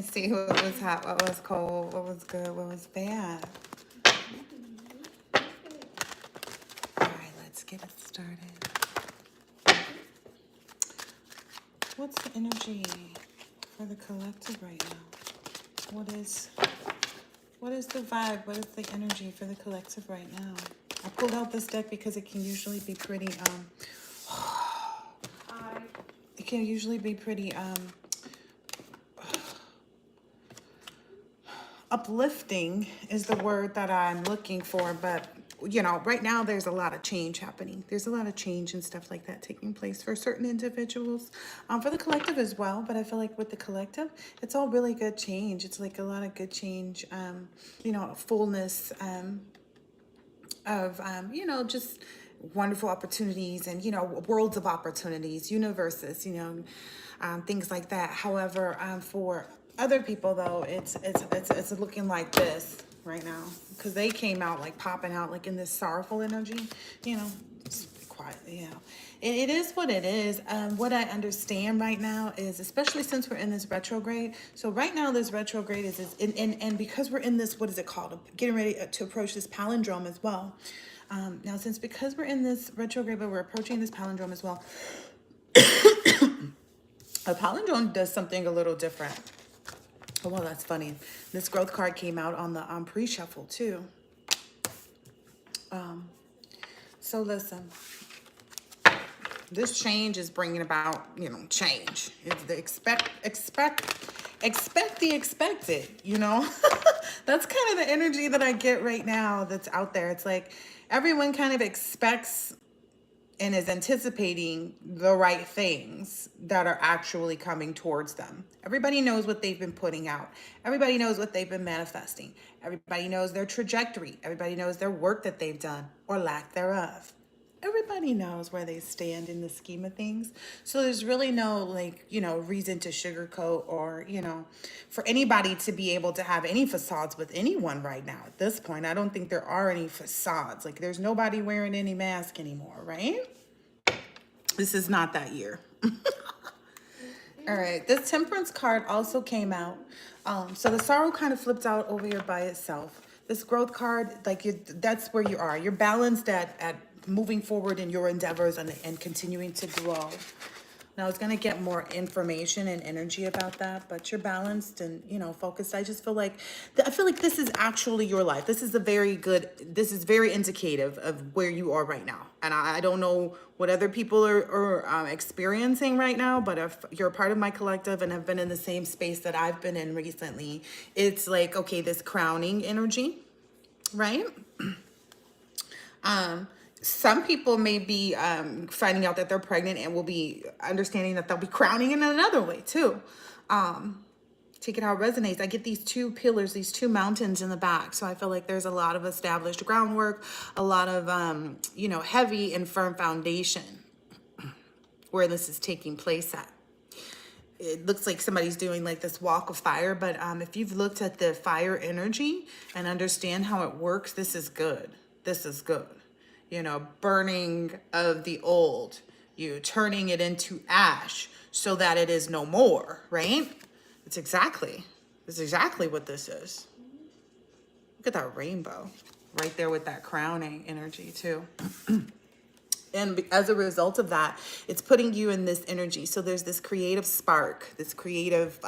See what was hot, what was cold, what was good, what was bad. All right, let's get it started. What's the energy for the collective right now? What is the vibe? What is the energy for the collective right now? I pulled out this deck because it can usually be pretty it can usually be pretty uplifting is the word that I'm looking for, but you know, right now there's a lot of change happening. There's a lot of change and stuff like that taking place for certain individuals, for the collective as well. But I feel like with the collective, it's all really good change. It's like a lot of good change, you know, fullness of, you know, just wonderful opportunities and, you know, worlds of opportunities, universes, you know, things like that. However, for other people though, it's looking like this right now because they came out like popping out like in this sorrowful energy, you know, just be quiet, you know. It is what it is. What I understand right now is, especially since we're in this retrograde. So right now, this retrograde is and because we're in this, what is it called? Getting ready to approach this palindrome as well. Now, because we're in this retrograde, but we're approaching this palindrome as well, a palindrome does something a little different. Oh, well, that's funny. This growth card came out on the pre-shuffle too. So listen, this change is bringing about, you know, change. It's the expect the expected, you know. That's kind of the energy that I get right now that's out there. It's like everyone kind of expects and is anticipating the right things that are actually coming towards them. Everybody knows what they've been putting out. Everybody knows what they've been manifesting. Everybody knows their trajectory. Everybody knows their work that they've done or lack thereof. Everybody knows where they stand in the scheme of things. So there's really no, like, you know, reason to sugarcoat or, you know, for anybody to be able to have any facades with anyone right now at this point. I don't think there are any facades. Like, there's nobody wearing any mask anymore, right? This is not that year. All right, this Temperance card also came out. So the sorrow kind of flipped out over here by itself. This growth card, like, that's where you are. You're balanced at moving forward in your endeavors and continuing to grow. Now, I was going to get more information and energy about that, but you're balanced and, you know, focused. I just feel like, this is actually your life. This is this is very indicative of where you are right now. And I don't know what other people are experiencing right now, but if you're a part of my collective and have been in the same space that I've been in recently, it's like, okay, this crowning energy, right? Some people may be finding out that they're pregnant and will be understanding that they'll be crowning in another way too. Take it how it resonates. I get these two pillars, these two mountains in the back. So I feel like there's a lot of established groundwork, a lot of, you know, heavy and firm foundation where this is taking place at. It looks like somebody's doing like this walk of fire, but if you've looked at the fire energy and understand how it works, this is good. This is good. You know, burning of the old, you turning it into ash so that it is no more, right? It's exactly what this is. Look at that rainbow right there with that crowning energy too. And as a result of that, it's putting you in this energy. So there's this creative spark, this creative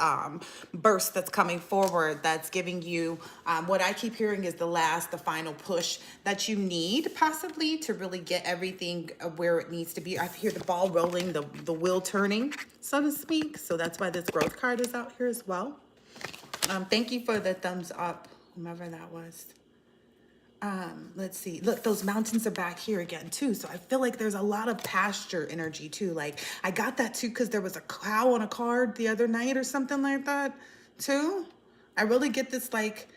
burst that's coming forward that's giving you what I keep hearing is the final push that you need possibly to really get everything where it needs to be. I hear the ball rolling, the wheel turning, so to speak. So that's why this growth card is out here as well. Thank you for the thumbs up, whomever that was. Let's see. Look, those mountains are back here again too. So I feel like there's a lot of pasture energy too. Like I got that too because there was a cow on a card the other night or something like that too. I really get this like,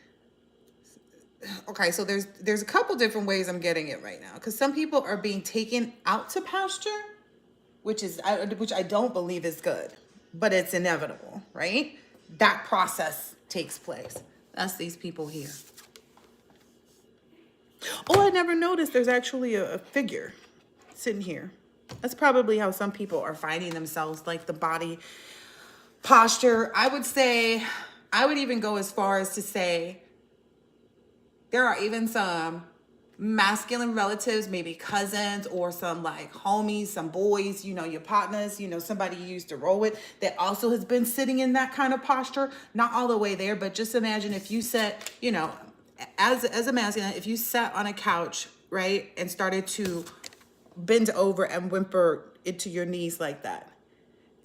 okay, so there's a couple different ways I'm getting it right now because some people are being taken out to pasture, which I don't believe is good, but it's inevitable, right? That process takes place. That's these people here. Oh, I never noticed there's actually a figure sitting here. That's probably how some people are finding themselves, like the body posture. I would say I would even go as far as to say there are even some masculine relatives, maybe cousins or some like homies, some boys, you know, your partners, you know, somebody you used to roll with that also has been sitting in that kind of posture. Not all the way there, but just imagine if you sat, you know, as a masculine, if you sat on a couch, right, and started to bend over and whimper into your knees like that.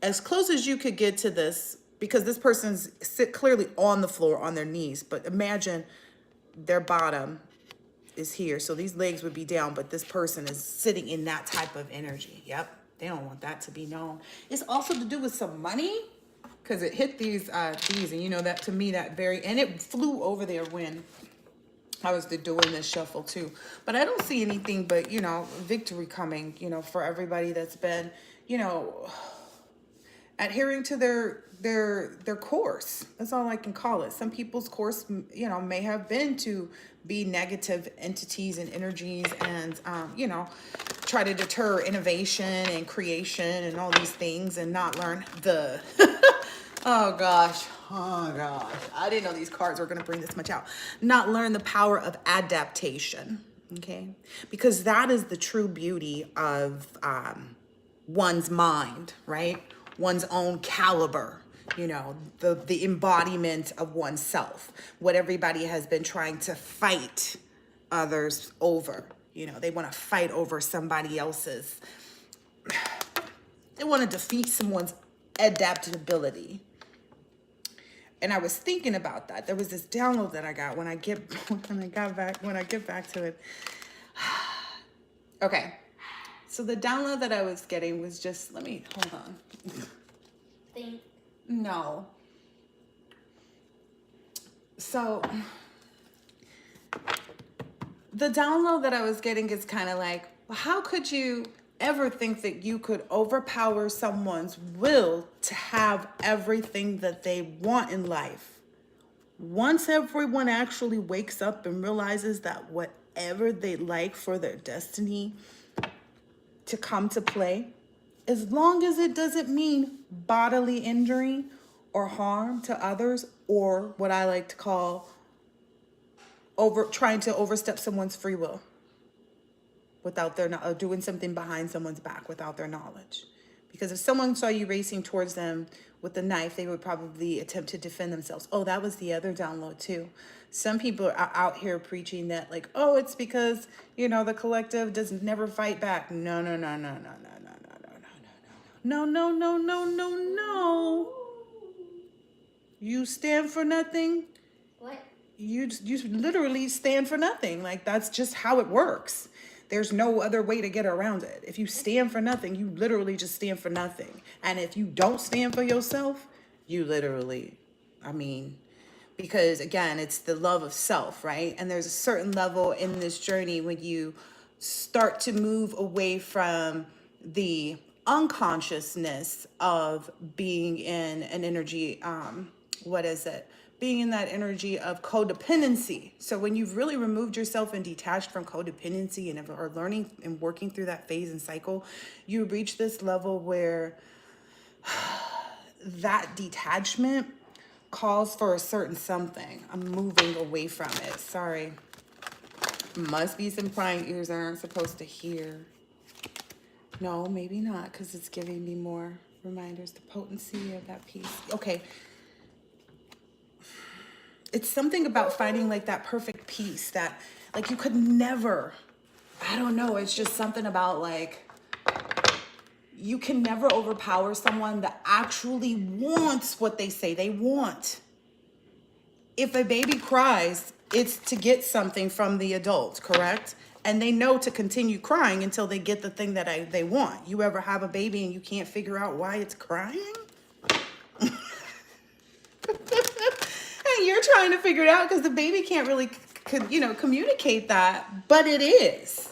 As close as you could get to this, because this person's sit clearly on the floor on their knees, but imagine their bottom is here. So these legs would be down, but this person is sitting in that type of energy. Yep. They don't want that to be known. It's also to do with some money because it hit these, and you know, that to me, that and it flew over there when I was doing this shuffle too. But I don't see anything but, you know, victory coming, you know, for everybody that's been, you know, adhering to their course. That's all I can call it. Some people's course, you know, may have been to be negative entities and energies and, you know, try to deter innovation and creation and all these things and not learn the, oh gosh, I didn't know these cards were going to bring this much out. Not learn the power of adaptation, okay? Because that is the true beauty of one's mind, right? One's own caliber, you know, the embodiment of oneself, what everybody has been trying to fight others over. You know, they want to fight over somebody else's, they want to defeat someone's adaptability. And I was thinking about that. There was this download that I got when I get back to it. Okay. So the download that I was getting was just, let me, hold on. Think. No. So the download that I was getting is kind of like, well, how could you ever think that you could overpower someone's will to have everything that they want in life? Once everyone actually wakes up and realizes that whatever they like for their destiny to come to play, as long as it doesn't mean bodily injury or harm to others, or what I like to call trying to overstep someone's free will without their doing something behind someone's back without their knowledge. Because if someone saw you racing towards them with a knife, they would probably attempt to defend themselves. Oh, that was the other download too. Some people are out here preaching that like, oh, it's because, you know, the collective does never fight back. No. You stand for nothing. What? You literally stand for nothing. Like, that's just how it works. There's no other way to get around it. If you stand for nothing, you literally just stand for nothing. And if you don't stand for yourself, you literally, because again, it's the love of self, right? And there's a certain level in this journey when you start to move away from the unconsciousness of being in an energy, being in that energy of codependency. So when you've really removed yourself and detached from codependency and are learning and working through that phase and cycle, you reach this level where that detachment calls for a certain something. I'm moving away from it. Sorry. Must be some prying ears I aren't supposed to hear. No, maybe not, because it's giving me more reminders, the potency of that piece. Okay. It's something about finding like that perfect piece that like you could never, I don't know. It's just something about like, you can never overpower someone that actually wants what they say they want. If a baby cries, it's to get something from the adult, correct? And they know to continue crying until they get the thing that they want. You ever have a baby and you can't figure out why it's crying? And you're trying to figure it out because the baby can't really, communicate that, but it is.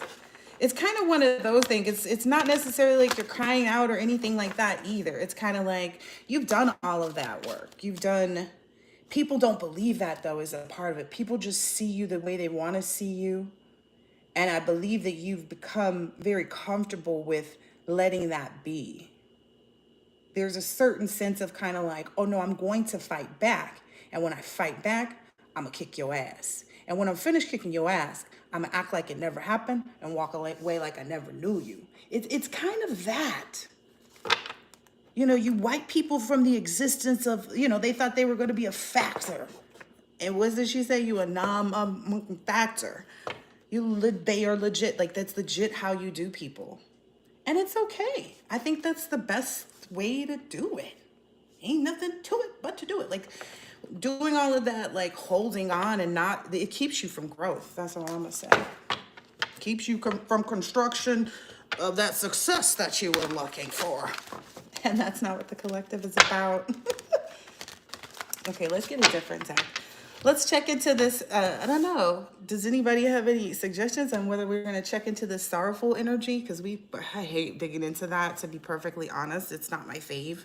It's kind of one of those things. It's not necessarily like you're crying out or anything like that either. It's kind of like you've done all of that work. People don't believe that though is a part of it. People just see you the way they want to see you. And I believe that you've become very comfortable with letting that be. There's a certain sense of kind of like, oh no, I'm going to fight back. And when I fight back, I'm going to kick your ass. And when I'm finished kicking your ass, I'm going to act like it never happened and walk away like I never knew you. It's kind of that. You know, you wipe people from the existence of, you know, they thought they were going to be a factor. And what did she say? You a non-factor. They are legit. Like, that's legit how you do people. And it's okay. I think that's the best way to do it. Ain't nothing to it but to do it. Like, doing all of that, like, holding on and not, it keeps you from growth. That's all I'm going to say. Keeps you from construction of that success that you were looking for. And that's not what the collective is about. Okay, let's get a different deck. Let's check into this. I don't know. Does anybody have any suggestions on whether we're going to check into this sorrowful energy? Because I hate digging into that, to be perfectly honest. It's not my fave.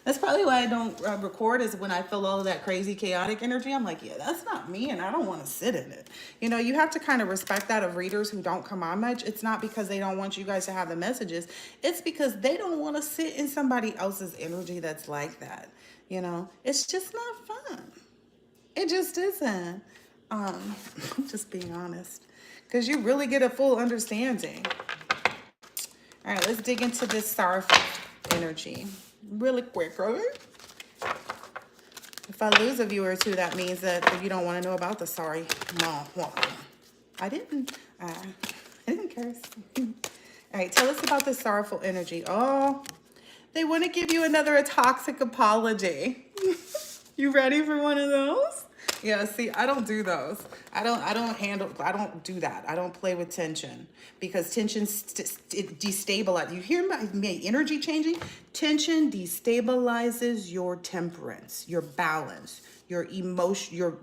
That's probably why I don't record, is when I feel all of that crazy chaotic energy. I'm like, yeah, that's not me, and I don't want to sit in it. You know, you have to kind of respect that of readers who don't come on much. It's not because they don't want you guys to have the messages. It's because they don't want to sit in somebody else's energy that's like that. You know, it's just not fun. It just isn't. I'm just being honest, because you really get a full understanding. All right, let's dig into this sorrowful energy really quick, okay? If I lose a viewer or two, that means that you don't want to know about the sorry. No, I didn't curse. All right, tell us about the sorrowful energy. Oh, they want to give you another toxic apology. You ready for one of those? Yeah, see, I don't do those. I don't do that. I don't play with tension, because tension it destabilizes. You hear my energy changing? Tension destabilizes your temperance, your balance, your emotion,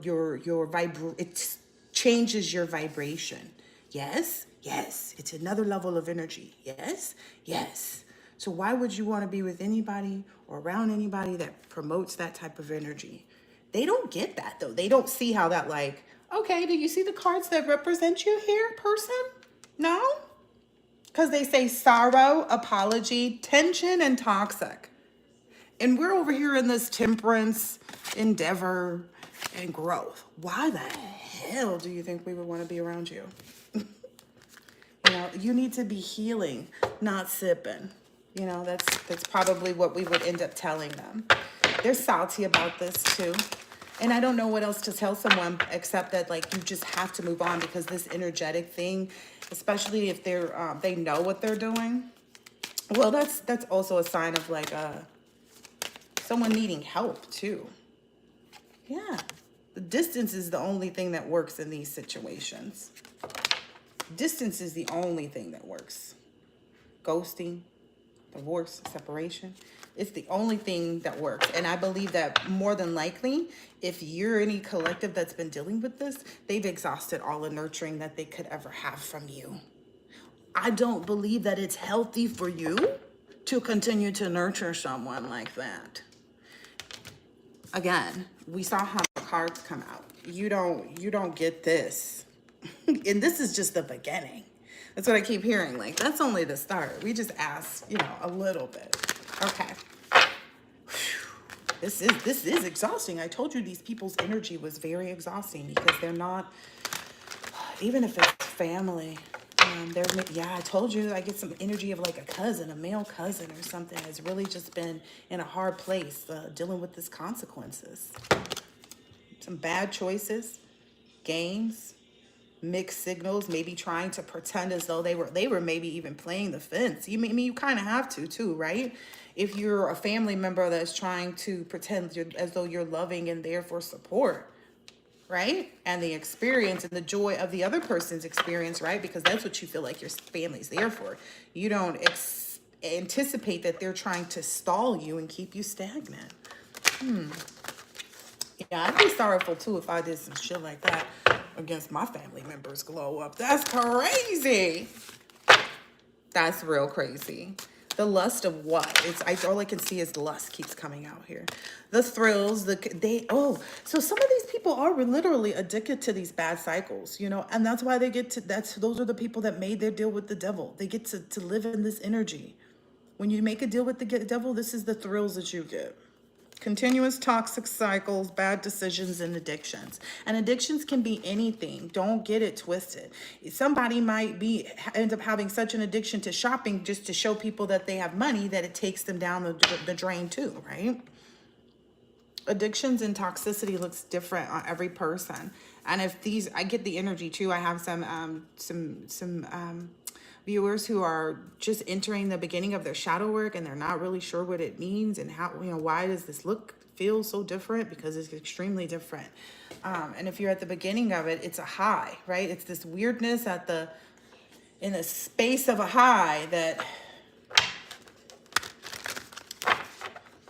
it changes your vibration. Yes, yes, it's another level of energy. Yes, yes. So why would you want to be with anybody or around anybody that promotes that type of energy? They don't get that, though. They don't see how that, like, okay, do you see the cards that represent you here, person? No? Because they say sorrow, apology, tension, and toxic. And we're over here in this temperance, endeavor, and growth. Why the hell do you think we would want to be around you? You know, you need to be healing, not sipping. You know, that's probably what we would end up telling them. They're salty about this too. And I don't know what else to tell someone except that, like, you just have to move on, because this energetic thing, especially if they know what they're doing, well, that's also a sign of, like, someone needing help too. Yeah. The distance is the only thing that works in these situations. Distance is the only thing that works. Ghosting, divorce, separation. It's the only thing that works. And I believe that more than likely, if you're any collective that's been dealing with this, they've exhausted all the nurturing that they could ever have from you. I don't believe that it's healthy for you to continue to nurture someone like that. Again, we saw how the cards come out. You don't get this. And this is just the beginning. That's what I keep hearing. Like, that's only the start. We just asked, you know, a little bit. Okay. This is exhausting. I told you these people's energy was very exhausting, because they're not, even if it's family, I told you I get some energy of like a cousin, a male cousin or something has really just been in a hard place, dealing with these consequences. Some bad choices, games, mixed signals, maybe trying to pretend as though they were maybe even playing the fence. You kind of have to too, right? If you're a family member that's trying to pretend as though you're loving and there for support, right? And the experience and the joy of the other person's experience, right? Because that's what you feel like your family's there for. You don't anticipate that they're trying to stall you and keep you stagnant. Yeah, I'd be sorrowful too if I did some shit like that against my family members' glow up. That's crazy. That's real crazy. The lust of what? All I can see is lust keeps coming out here. The thrills, so some of these people are literally addicted to these bad cycles, you know, and that's why those are the people that made their deal with the devil. They get to live in this energy. When you make a deal with the devil, this is the thrills that you get. Continuous toxic cycles, bad decisions, and addictions. And addictions can be anything. Don't get it twisted. Somebody might end up having such an addiction to shopping just to show people that they have money that it takes them down the drain too, right? Addictions and toxicity looks different on every person. And if these, I get the energy too. I have some viewers who are just entering the beginning of their shadow work and they're not really sure what it means and how, why does this feel so different? Because it's extremely different. And if you're at the beginning of it, it's a high, right? It's this weirdness in the space of a high that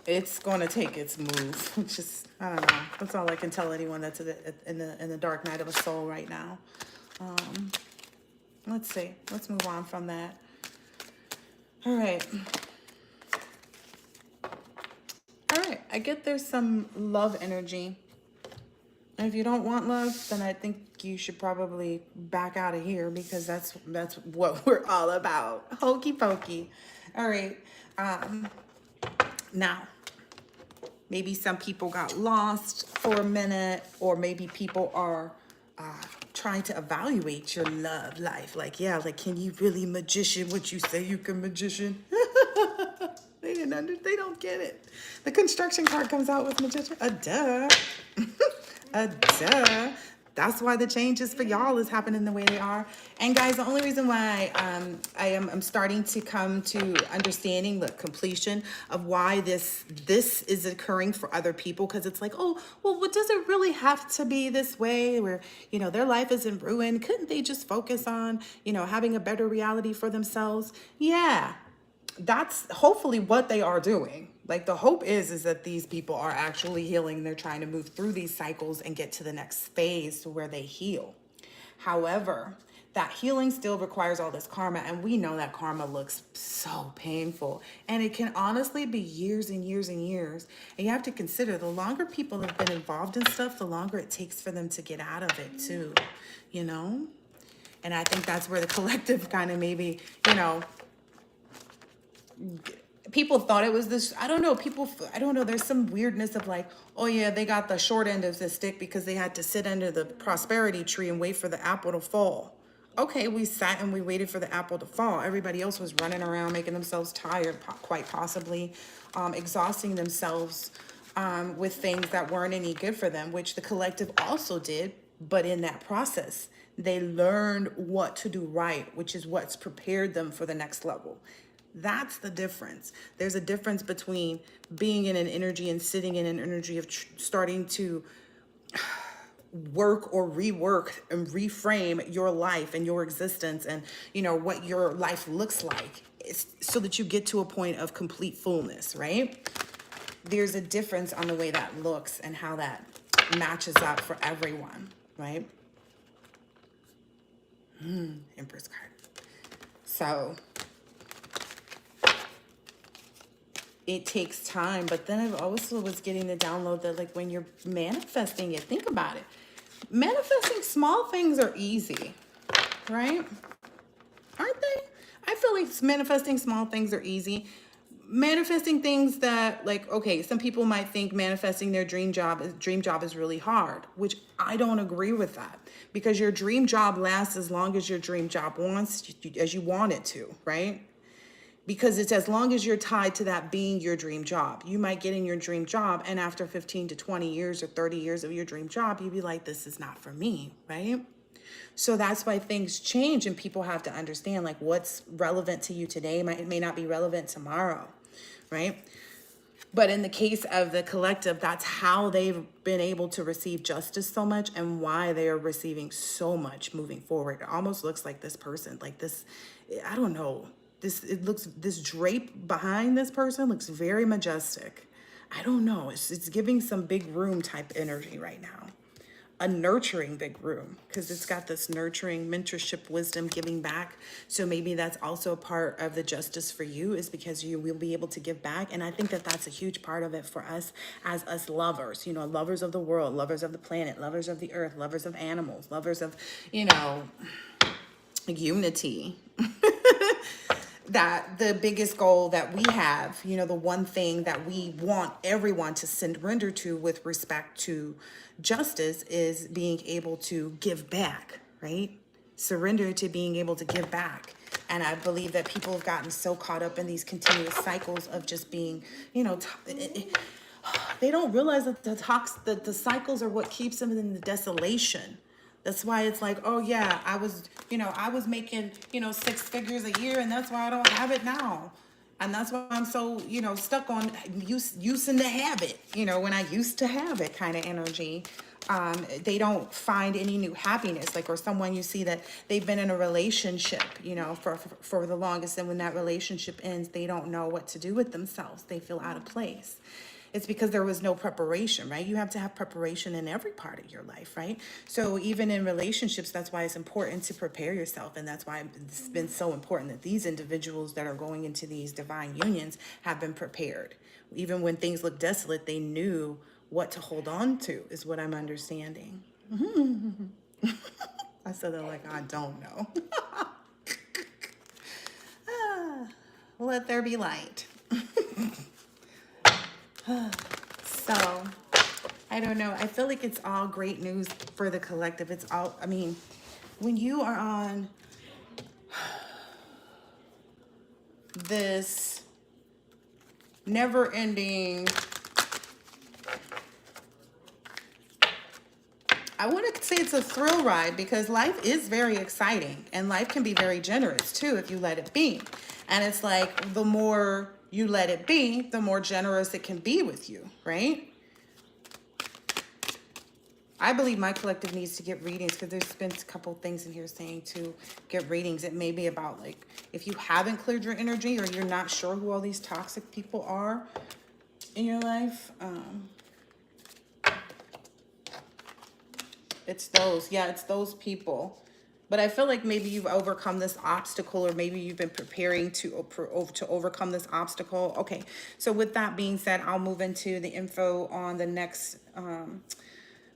it's going to take its move, which is, I don't know. That's all I can tell anyone that's in the dark night of a soul right now. Let's see. Let's move on from that. All right. All right. I get there's some love energy. And if you don't want love, then I think you should probably back out of here because that's what we're all about. Hokey pokey. All right. Now, maybe some people got lost for a minute, or maybe people are trying to evaluate your love life. Like, yeah, like, can you really magician what you say you can magician? They don't get it. The construction card comes out with magician. A duh. A duh. That's why the changes for y'all is happening the way they are. And guys, the only reason why I'm starting to come to understanding the completion of why this is occurring for other people, because it's like, oh, well, what does it really have to be this way where, their life is in ruin? Couldn't they just focus on, having a better reality for themselves? Yeah, that's hopefully what they are doing. Like, the hope is that these people are actually healing. They're trying to move through these cycles and get to the next phase to where they heal. However, that healing still requires all this karma. And we know that karma looks so painful. And it can honestly be years and years and years. And you have to consider, the longer people have been involved in stuff, the longer it takes for them to get out of it too, And I think that's where the collective kind of maybe, people thought it was this, I don't know, there's some weirdness of like, oh yeah, they got the short end of the stick because they had to sit under the prosperity tree and wait for the apple to fall. Okay, we sat and we waited for the apple to fall. Everybody else was running around, making themselves tired, quite possibly exhausting themselves with things that weren't any good for them, which the collective also did. But in that process, they learned what to do right, which is what's prepared them for the next level. That's the difference. There's a difference between being in an energy and sitting in an energy of starting to work or rework and reframe your life and your existence and, what your life looks like, so that you get to a point of complete fullness, right? There's a difference on the way that looks and how that matches up for everyone, right? Empress card. So it takes time, but then I also was getting the download that, like, when you're manifesting it, think about it. Manifesting small things are easy, right? Aren't they? I feel like manifesting small things are easy. Manifesting things that, like, okay, some people might think manifesting their dream job is really hard, which I don't agree with that, because your dream job lasts as long as your dream job as you want it to, right? Because it's as long as you're tied to that being your dream job. You might get in your dream job, and after 15 to 20 years or 30 years of your dream job, you'd be like, this is not for me, right? So that's why things change, and people have to understand, like, what's relevant to you today may not be relevant tomorrow, right? But in the case of the collective, that's how they've been able to receive justice so much and why they are receiving so much moving forward. It almost looks like this person, like this, I don't know, this drape behind this person looks very majestic. I don't know. It's giving some big room type energy right now. A nurturing big room, because it's got this nurturing mentorship, wisdom, giving back. So maybe that's also a part of the justice for you, is because you will be able to give back. And I think that that's a huge part of it for us as us lovers, lovers of the world, lovers of the planet, lovers of the earth, lovers of animals, lovers of, unity. that the biggest goal that we have, you know, the one thing that we want everyone to surrender to with respect to justice is being able to give back, right? Surrender to being able to give back. And I believe that people have gotten so caught up in these continuous cycles of just being, you know, they don't realize that the cycles are what keeps them in the desolation. That's why it's like, oh yeah, I was making, 6 figures a year, and that's why I don't have it now. And that's why I'm so, stuck on using to have it, when I used to have it kind of energy. They don't find any new happiness, like, or someone you see that they've been in a relationship, for the longest, and when that relationship ends, they don't know what to do with themselves. They feel out of place. It's because there was no preparation, right? You have to have preparation in every part of your life, right? So even in relationships, that's why it's important to prepare yourself. And that's why it's been so important that these individuals that are going into these divine unions have been prepared. Even when things look desolate, they knew what to hold on to, is what I'm understanding. I said that like I don't know. Let there be light. So, I don't know. I feel like it's all great news for the collective. It's all, I mean, when you are on this never-ending, I want to say it's a thrill ride, because life is very exciting, and life can be very generous too if you let it be. And it's like, the more you let it be, the more generous it can be with you, right? I believe my collective needs to get readings, because there's been a couple things in here saying to get readings. It may be about, like, if you haven't cleared your energy, or you're not sure who all these toxic people are in your life. It's those people. But I feel like maybe you've overcome this obstacle, or maybe you've been preparing to overcome this obstacle. Okay, so with that being said, I'll move into the info on the next,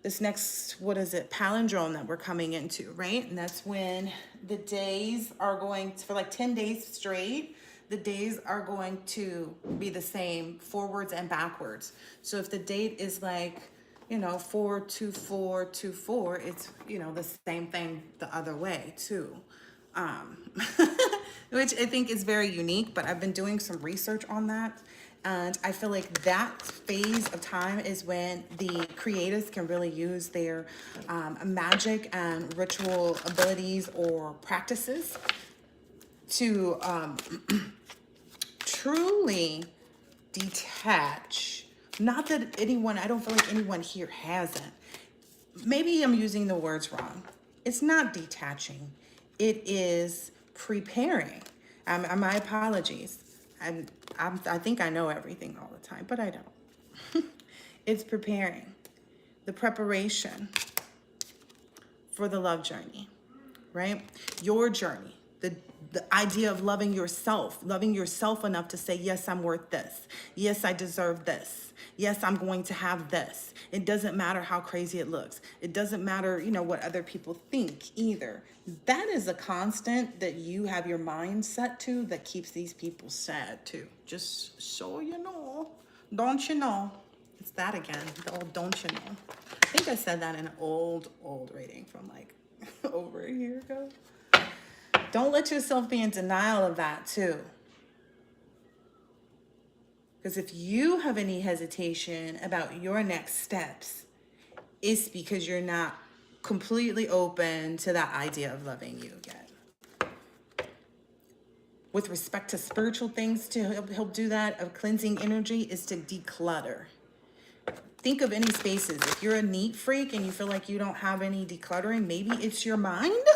this next, what is it, palindrome that we're coming into, right? And that's when the days are going to, for like 10 days straight, the days are going to be the same, forwards and backwards. So if the date is like, 42424, it's, the same thing the other way too. Which I think is very unique, but I've been doing some research on that. And I feel like that phase of time is when the creators can really use their magic and ritual abilities or practices to truly detach. Not that anyone, I don't feel like anyone here hasn't. Maybe I'm using the words wrong. It's not detaching. It is preparing. My apologies. I think I know everything all the time, but I don't. It's preparing. The preparation for the love journey, right? Your journey. The idea of loving yourself enough to say, yes, I'm worth this. Yes, I deserve this. Yes, I'm going to have this. It doesn't matter how crazy it looks. It doesn't matter, what other people think either. That is a constant that you have your mind set to that keeps these people sad too. Just so you know. Don't you know? It's that again. The old don't you know. I think I said that in an old reading from like over a year ago. Don't let yourself be in denial of that too. Because if you have any hesitation about your next steps, it's because you're not completely open to that idea of loving you yet. With respect to spiritual things to help do that, of cleansing energy, is to declutter. Think of any spaces. If you're a neat freak and you feel like you don't have any decluttering, maybe it's your mind.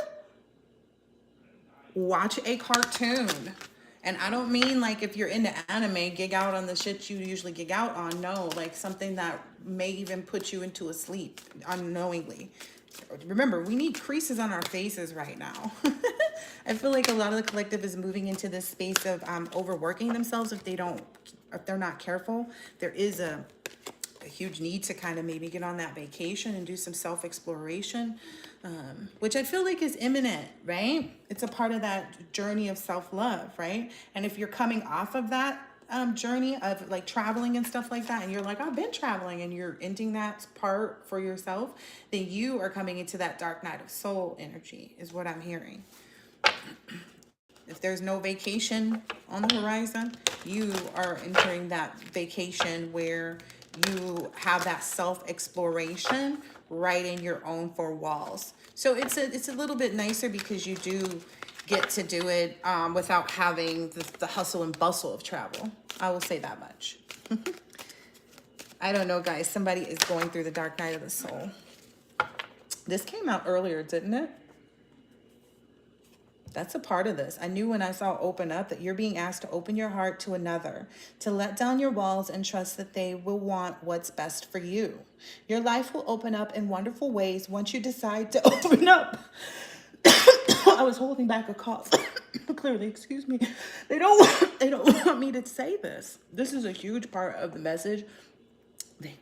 Watch a cartoon. And I don't mean like if you're into anime, gig out on the shit you usually gig out on. No, like something that may even put you into a sleep unknowingly. Remember, we need creases on our faces right now. I feel like a lot of the collective is moving into this space of overworking themselves if they're not careful. There is a a huge need to kind of maybe get on that vacation and do some self-exploration, which I feel like is imminent, right? It's a part of that journey of self-love, right? And if you're coming off of that journey of like traveling and stuff like that, and you're like, I've been traveling, and you're ending that part for yourself, then you are coming into that dark night of soul energy, is what I'm hearing. If there's no vacation on the horizon, you are entering that vacation where you have that self-exploration right in your own four walls. So it's a little bit nicer because you do get to do it without having the hustle and bustle of travel. I will say that much. I don't know, guys. Somebody is going through the dark night of the soul. This came out earlier, didn't it? That's a part of this. I knew when I saw open up that you're being asked to open your heart to another, to let down your walls and trust that they will want what's best for you. Your life will open up in wonderful ways once you decide to open up. I was holding back a cough. Clearly, excuse me. They don't want me to say this. This is a huge part of the message.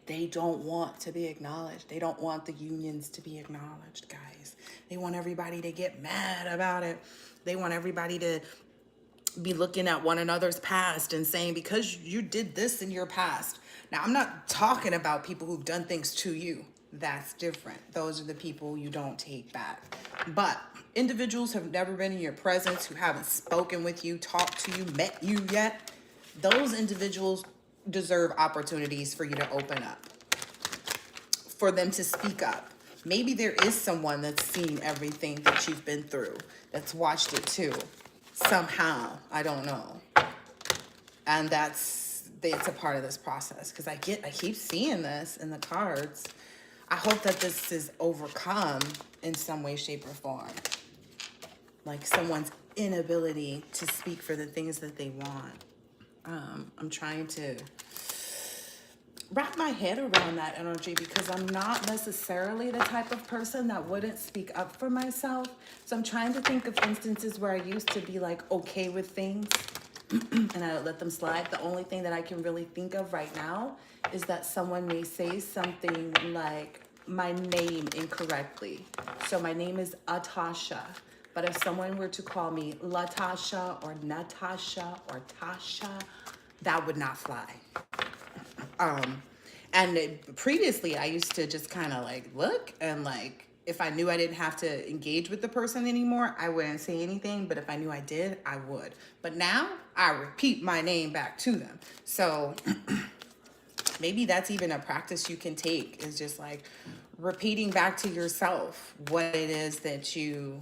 They don't want to be acknowledged. They don't want the unions to be acknowledged, guys. They want everybody to get mad about it. They want everybody to be looking at one another's past and saying, because you did this in your past. Now, I'm not talking about people who've done things to you. That's different. Those are the people you don't take back. But individuals who have never been in your presence, who haven't spoken with you, talked to you, met you yet, those individuals deserve opportunities for you to open up, for them to speak up. Maybe there is someone that's seen everything that you've been through, that's watched it too, somehow. I don't know. And it's a part of this process, because I keep seeing this in the cards. I hope that this is overcome in some way, shape, or form. Like someone's inability to speak for the things that they want. I'm trying to wrap my head around that energy, because I'm not necessarily the type of person that wouldn't speak up for myself. So I'm trying to think of instances where I used to be like okay with things and I would let them slide. The only thing that I can really think of right now is that someone may say something like my name incorrectly. So my name is Atasha. But if someone were to call me Latasha or Natasha or Tasha, that would not fly. And previously I used to just kind of like look, and like if I knew I didn't have to engage with the person anymore, I wouldn't say anything. But if I knew I did, I would. But now I repeat my name back to them. So maybe that's even a practice you can take, is just like repeating back to yourself what it is that you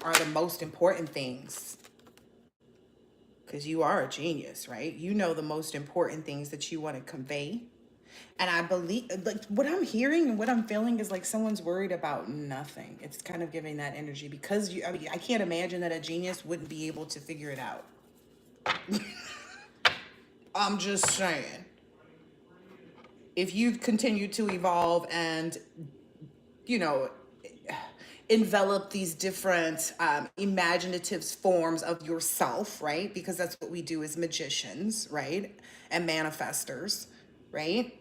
are the most important things, because you are a genius, right? You know the most important things that you want to convey. And I believe, like, what I'm hearing and what I'm feeling is like someone's worried about nothing. It's kind of giving that energy, because I can't imagine that a genius wouldn't be able to figure it out. I'm just saying, if you continue to evolve and, envelop these different imaginative forms of yourself, right? Because that's what we do as magicians, right? And manifestors, right?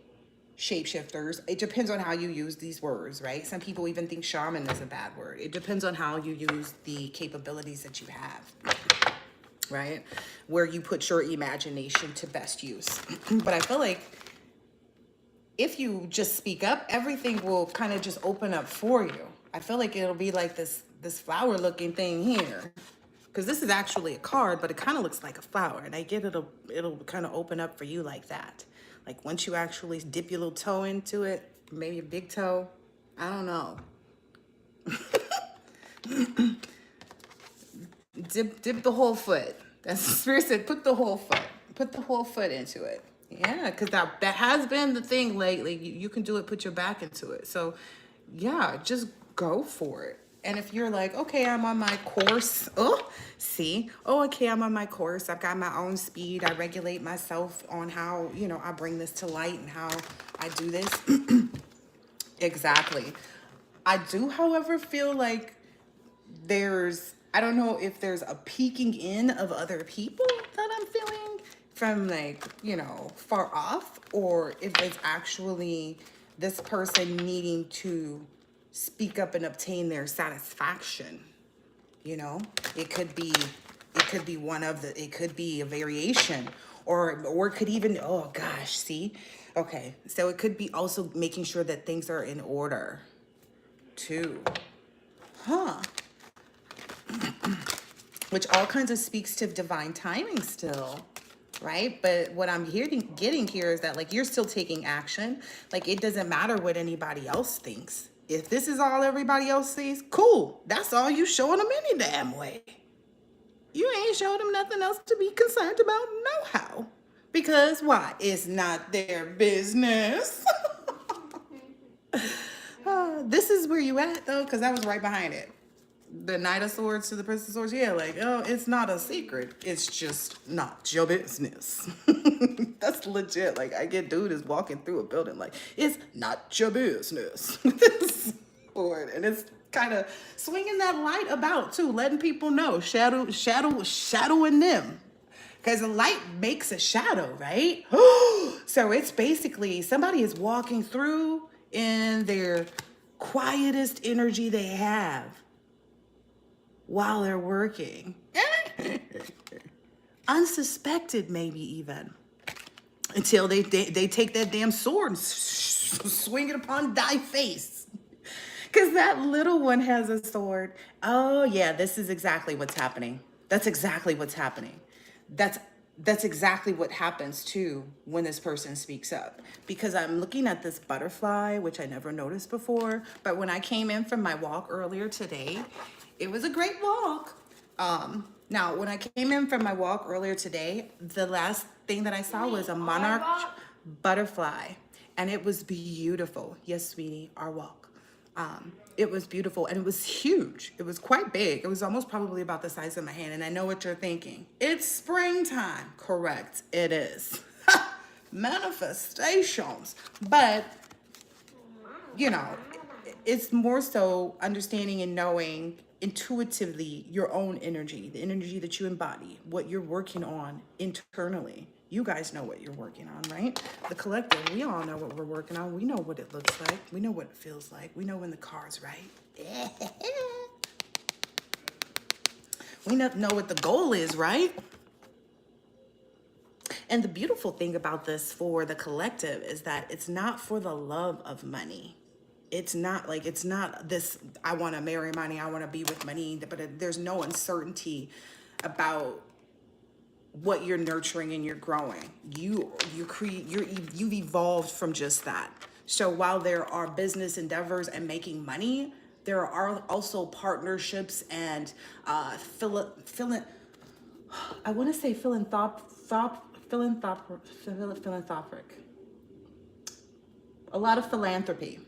Shapeshifters. It depends on how you use these words, right? Some people even think shaman is a bad word. It depends on how you use the capabilities that you have, right? Where you put your imagination to best use. But I feel like if you just speak up, everything will kind of just open up for you. I feel like it'll be like this flower looking thing here, because this is actually a card, but it kind of looks like a flower, and I get it'll kind of open up for you like that. Like once you actually dip your little toe into it, maybe a big toe, I don't know. dip the whole foot. That's the spirit said, put the whole foot into it. Yeah, because that has been the thing lately. You can do it, put your back into it. So yeah, just go for it. And if you're like, okay, I'm on my course. Okay, I'm on my course. I've got my own speed. I regulate myself on how, I bring this to light and how I do this. Exactly. I do, however, feel like I don't know if there's a peeking in of other people that I'm feeling. from like, you know, far off, or if it's actually this person needing to speak up and obtain their satisfaction. You know, it could be one of the, it could be a variation, or it could even, oh gosh, see, okay, so it could be also making sure that things are in order too, huh? Which all kinds of speaks to divine timing still, right? But what I'm getting here is that like you're still taking action. Like it doesn't matter what anybody else thinks. If this is all everybody else sees, cool. That's all you showing them any damn way. You ain't showing them nothing else to be concerned about no how. Because why? It's not their business. This is where you at though, because I was right behind it. The Knight of Swords to the Prince of Swords. Yeah, like, oh, it's not a secret. It's just not your business. That's legit. Like, I get dude is walking through a building like, it's not your business. With this sword. And it's kind of swinging that light about too, letting people know, shadowing them. Because the light makes a shadow, right? So it's basically somebody is walking through in their quietest energy they have while they're working. Unsuspected, maybe even. Until they take that damn sword and swing it upon thy face. Because that little one has a sword. Oh, yeah, this is exactly what's happening. That's exactly what's happening. That's exactly what happens too when this person speaks up. Because I'm looking at this butterfly, which I never noticed before. But when I came in from my walk earlier today, it was a great walk. Now, when I came in from my walk earlier today, the last thing that I saw was a monarch butterfly. And it was beautiful. Yes, sweetie, our walk. It was beautiful and it was huge. It was quite big. It was almost probably about the size of my hand. And I know what you're thinking. It's springtime. Correct. It is. Manifestations. But, you know, it's more so understanding and knowing intuitively your own energy, the energy that you embody, what you're working on internally. You guys know what you're working on, right? The collective, we all know what we're working on. We know what it looks like. We know what it feels like. We know when the car's right. We know what the goal is, right? And the beautiful thing about this for the collective is that it's not for the love of money. It's not this, I want to marry money, I want to be with money, but there's no uncertainty about what you're nurturing and you're growing. You've evolved from just that. So while there are business endeavors and making money, there are also partnerships and I want to say philanthropic. A lot of philanthropy.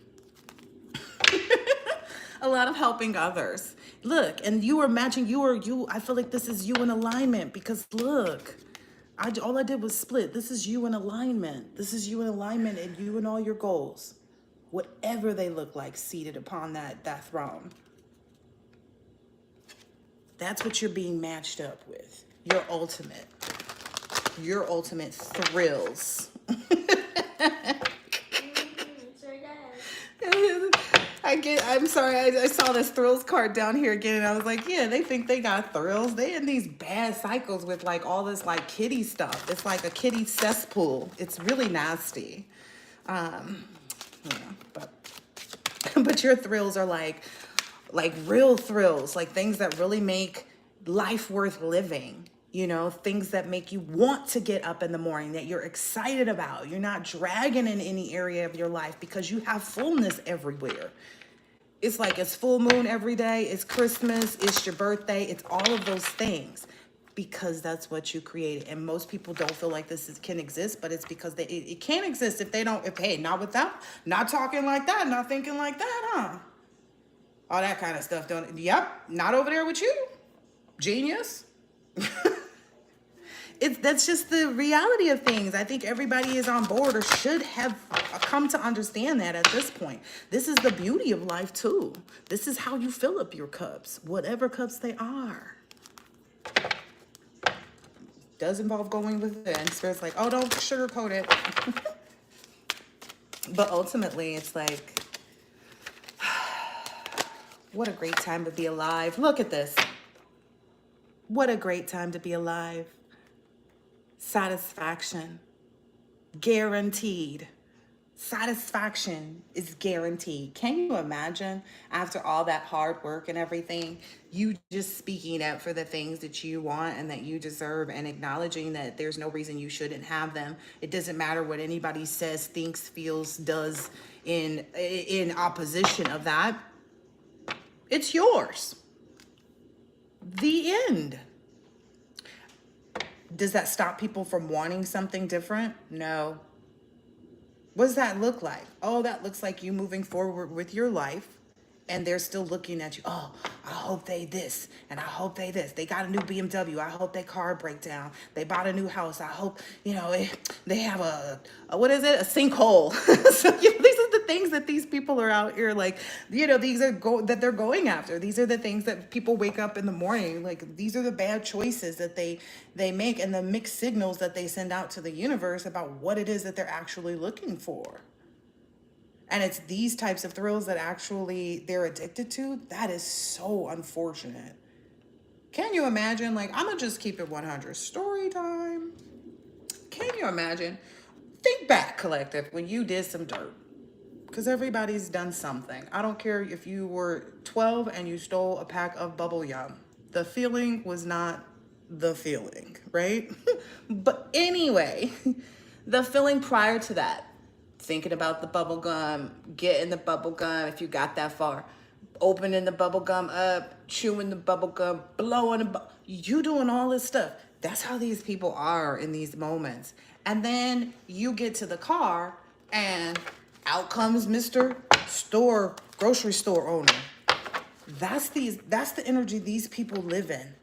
A lot of helping others. Look, and you are matching, I feel like this is you in alignment because look, all I did was split. This is you in alignment. This is you in alignment and you and all your goals, whatever they look like, seated upon that throne. That's what you're being matched up with. Your ultimate thrills. I'm sorry, I saw this thrills card down here again and I was like, yeah, they think they got thrills. They in these bad cycles with like all this like kitty stuff. It's like a kitty cesspool. It's really nasty. Yeah, but your thrills are like real thrills, like things that really make life worth living. You know, things that make you want to get up in the morning, that you're excited about. You're not dragging in any area of your life because you have fullness everywhere. It's like it's full moon every day. It's Christmas. It's your birthday. It's all of those things because that's what you created. And most people don't feel like can exist, but it's because it can't exist if hey, not with that, not talking like that, not thinking like that, huh? All that kind of stuff. Yep, not over there with you. Genius. That's just the reality of things. I think everybody is on board or should have come to understand that at this point. This is the beauty of life too. This is how you fill up your cups, whatever cups they are. does involve going with it. And Spirit's like, oh, don't sugarcoat it. But ultimately, it's like, what a great time to be alive. Look at this. What a great time to be alive. Satisfaction. Guaranteed. Satisfaction is guaranteed. Can you imagine after all that hard work and everything, you just speaking up for the things that you want and that you deserve and acknowledging that there's no reason you shouldn't have them. It doesn't matter what anybody says, thinks, feels, does in opposition of that. It's yours. The end. Does that stop people from wanting something different? No. What does that look like? Oh, that looks like you moving forward with your life and they're still looking at you. Oh, I hope they this and I hope they this. They got a new BMW. I hope their car break down. They bought a new house. I hope, they have a sinkhole. So these are the things that these people are out here like, these are that they're going after. These are the things that people wake up in the morning. Like these are the bad choices that they make and the mixed signals that they send out to the universe about what it is that they're actually looking for. And it's these types of thrills that actually they're addicted to. That is so unfortunate. Can you imagine? Like, I'm going to just keep it 100. Story time. Can you imagine? Think back, collective, when you did some dirt. Because everybody's done something. I don't care if you were 12 and you stole a pack of bubble gum. The feeling was not the feeling, right? But anyway, the feeling prior to that. Thinking about the bubble gum, getting the bubble gum if you got that far, opening the bubble gum up, chewing the bubble gum, blowing you doing all this stuff. That's how these people are in these moments. And then you get to the car and out comes Mr. Grocery store owner. That's the energy these people live in.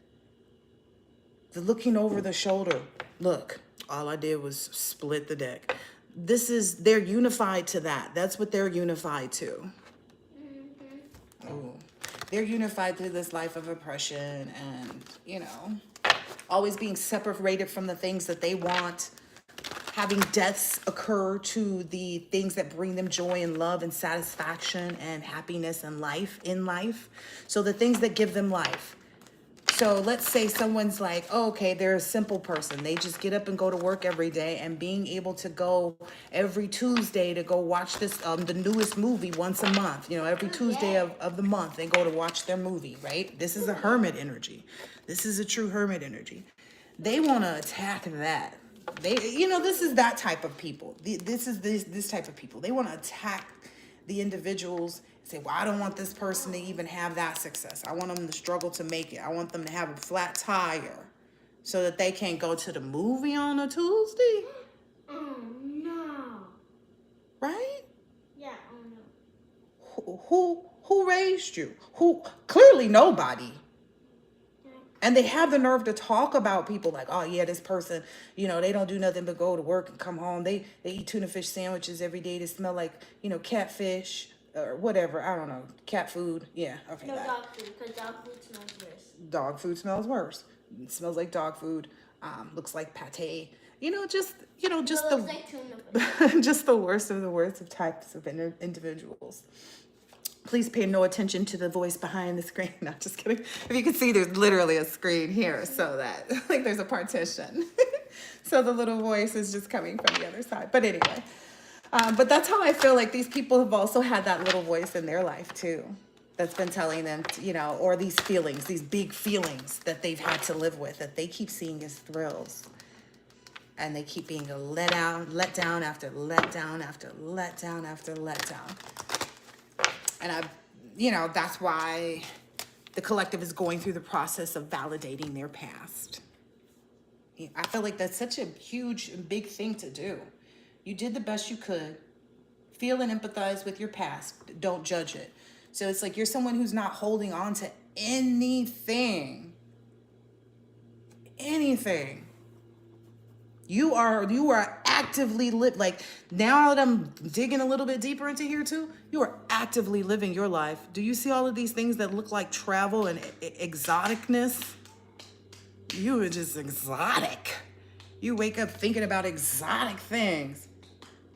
The looking over the shoulder. Look, all I did was split the deck. They're unified to that. That's what they're unified to. Ooh. They're unified through this life of oppression and, always being separated from the things that they want, having deaths occur to the things that bring them joy and love and satisfaction and happiness and life in life. So the things that give them life. So let's say someone's like, oh, okay, they're a simple person. They just get up and go to work every day, and being able to go every Tuesday to go watch this, the newest movie once a month, every Tuesday of the month, they go to watch their movie, right? This is a hermit energy. This is a true hermit energy. They want to attack that. This is that type of people. This is this type of people. They want to attack the individuals. Say, well, I don't want this person to even have that success. I want them to struggle to make it. I want them to have a flat tire so that they can't go to the movie on a Tuesday. Oh, no. Right? Yeah, oh, no. Who raised you? Clearly nobody. And they have the nerve to talk about people like, oh, yeah, this person, they don't do nothing but go to work and come home. They eat tuna fish sandwiches every day. They smell like, catfish. Or whatever, I don't know, cat food, yeah, okay. No, dog food, because dog food smells worse. Dog food smells worse. It smells like dog food, looks like pate. Just like tuna. Just the worst of types of individuals. Please pay no attention to the voice behind the screen. No, just kidding. If you can see, there's literally a screen here so that, like, there's a partition. So the little voice is just coming from the other side. But anyway. But that's how I feel like these people have also had that little voice in their life too, that's been telling them, or these feelings, these big feelings that they've had to live with, that they keep seeing as thrills. And they keep being let down after let down after let down after let down. And that's why the collective is going through the process of validating their past. I feel like that's such a huge and big thing to do. You did the best you could. Feel and empathize with your past. Don't judge it. So it's like you're someone who's not holding on to anything. Anything. You are actively like, now that I'm digging a little bit deeper into here too, you are actively living your life. Do you see all of these things that look like travel and exoticness? You are just exotic. You wake up thinking about exotic things.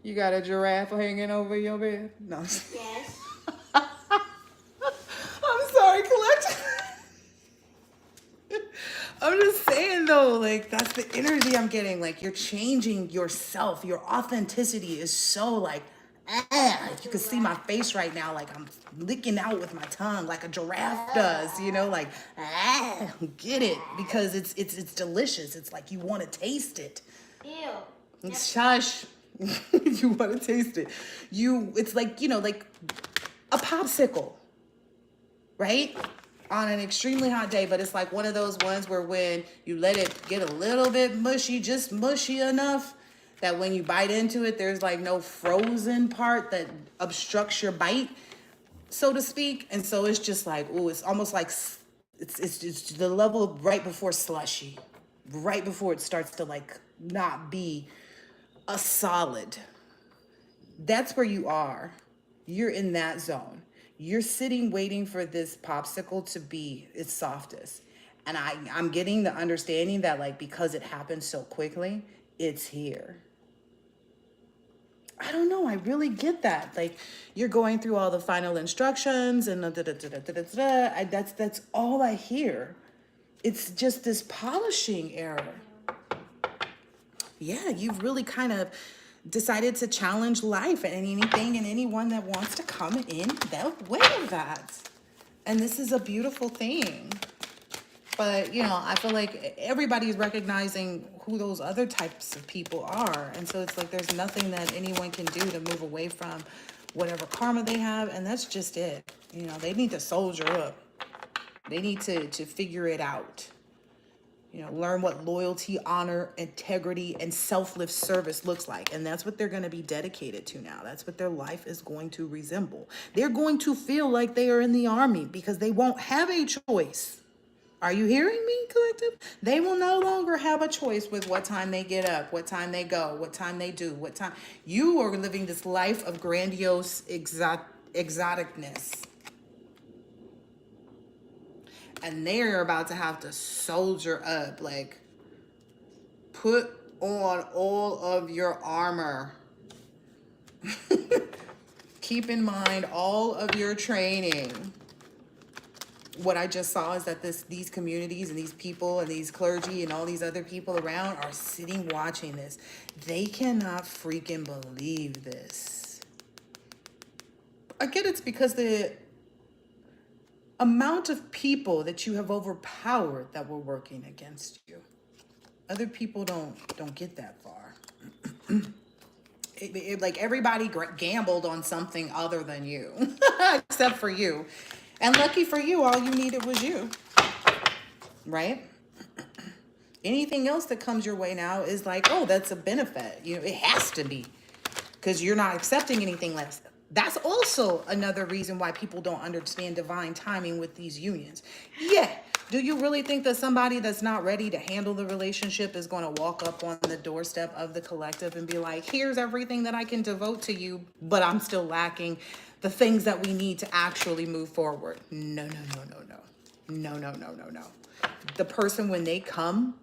You got a giraffe hanging over your bed? No. Yes. I'm sorry, collective. I'm just saying though, like that's the energy I'm getting. Like you're changing yourself. Your authenticity is so like, like you can see my face right now. Like I'm licking out with my tongue, like a giraffe does. You know, like get it because it's delicious. It's like you want to taste it. Ew. Shush. You want to taste it. It's like, like a popsicle, right? On an extremely hot day, but it's like one of those ones where when you let it get a little bit mushy, just mushy enough that when you bite into it, there's like no frozen part that obstructs your bite, so to speak. And so it's just like, oh, it's almost like it's the level right before slushy, right before it starts to like not be a solid. That's where you are. You're in that zone. You're sitting waiting for this popsicle to be its softest. And I'm getting the understanding that like because it happened so quickly, it's here. I don't know. I really get that. Like you're going through all the final instructions and that's all I hear. It's just this polishing error. Yeah, you've really kind of decided to challenge life and anything and anyone that wants to come in their way of that. And this is a beautiful thing. But, I feel like everybody's recognizing who those other types of people are. And so it's like there's nothing that anyone can do to move away from whatever karma they have. And that's just it. They need to soldier up. They need to figure it out. Learn what loyalty, honor, integrity, and selfless service looks like. And that's what they're going to be dedicated to now. That's what their life is going to resemble. They're going to feel like they are in the army because they won't have a choice. Are you hearing me, collective? They will no longer have a choice with what time they get up, what time they go, what time they do, what time. You are living this life of grandiose exoticness. And they're about to have to soldier up, like put on all of your armor. Keep in mind all of your training. What I just saw is that these communities and these people and these clergy and all these other people around are sitting watching this. They cannot freaking believe this. I get it's because the amount of people that you have overpowered that were working against you. Other people don't get that far. Like everybody gambled on something other than you, except for you. And lucky for you, all you needed was you, right? Anything else that comes your way now is like, oh, that's a benefit. It has to be because you're not accepting anything less. That's also another reason why people don't understand divine timing with these unions. Yeah. Do you really think that somebody that's not ready to handle the relationship is going to walk up on the doorstep of the collective and be like, here's everything that I can devote to you, but I'm still lacking the things that we need to actually move forward? No, no, no, no, no. No, no, no, no, no. The person, when they come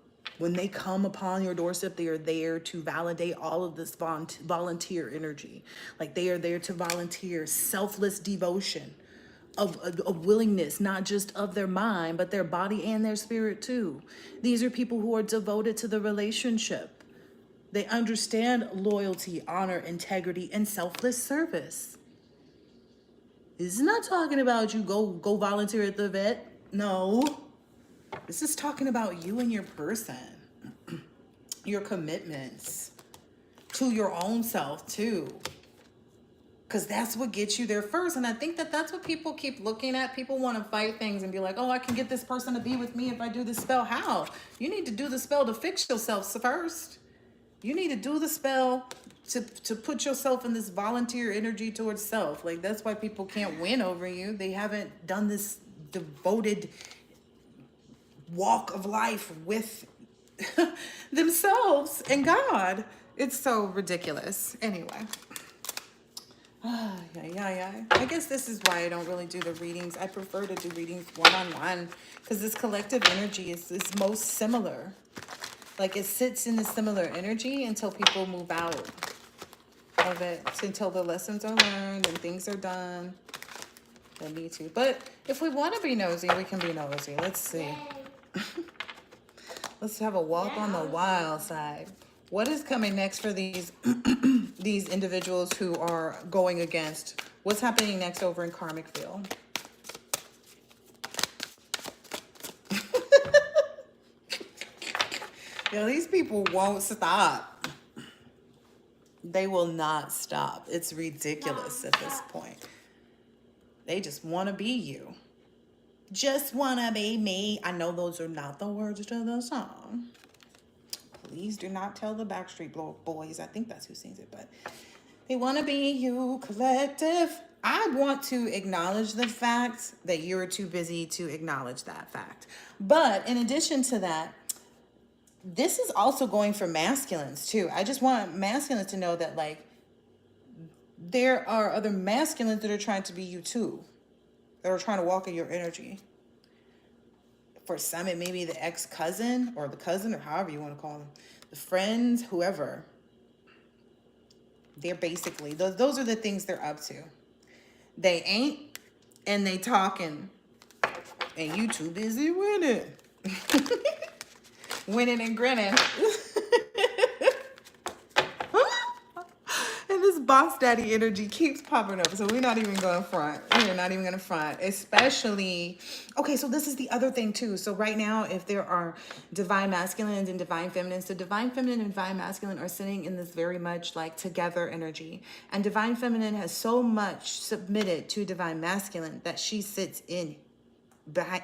upon your doorstep, they are there to validate all of this volunteer energy. Like they are there to volunteer selfless devotion of willingness, not just of their mind, but their body and their spirit too. These are people who are devoted to the relationship. They understand loyalty, honor, integrity, and selfless service. This is not talking about you go volunteer at the vet. No. This is talking about you and your person, your commitments to your own self too. Because that's what gets you there first. And I think that that's what people keep looking at. People want to fight things and be like, oh, I can get this person to be with me if I do this spell. How? You need to do the spell to fix yourself first. You need to do the spell to put yourself in this volunteer energy towards self. Like that's why people can't win over you. They haven't done this devoted walk of life with themselves and God. It's so ridiculous. Anyway. Yeah. I guess this is why I don't really do the readings. I prefer to do readings one-on-one because this collective energy is most similar. Like it sits in a similar energy until people move out of it, until the lessons are learned and things are done. They need to. But if we want to be nosy, we can be nosy. Let's see. Let's have a walk on the wild side. What is coming next for these these individuals who are going against? What's happening next over in karmic field? You know, these people won't stop. They will not stop. It's ridiculous at this point. They just want to be you. Just want to be me. I know those are not the words to the song. Please do not tell the Backstreet Boys. I think that's who sings it, but they want to be you, collective. I want to acknowledge the fact that you're too busy to acknowledge that fact. But in addition to that, this is also going for masculines too. I just want masculines to know that, like, there are other masculines that are trying to be you too, that are trying to walk in your energy. For some, it may be the ex-cousin or the cousin or however you want to call them, the friends, whoever. They're basically, those are the things they're up to. They ain't, and they talking, and you too busy winning. Winning and grinning. And this boss daddy energy keeps popping up. So we're not even going to front. We're not even going to front. Especially, okay, so this is the other thing too. So right now, if there are divine masculines and divine feminines, so divine feminine and divine masculine are sitting in this very much like together energy. And divine feminine has so much submitted to divine masculine that she sits in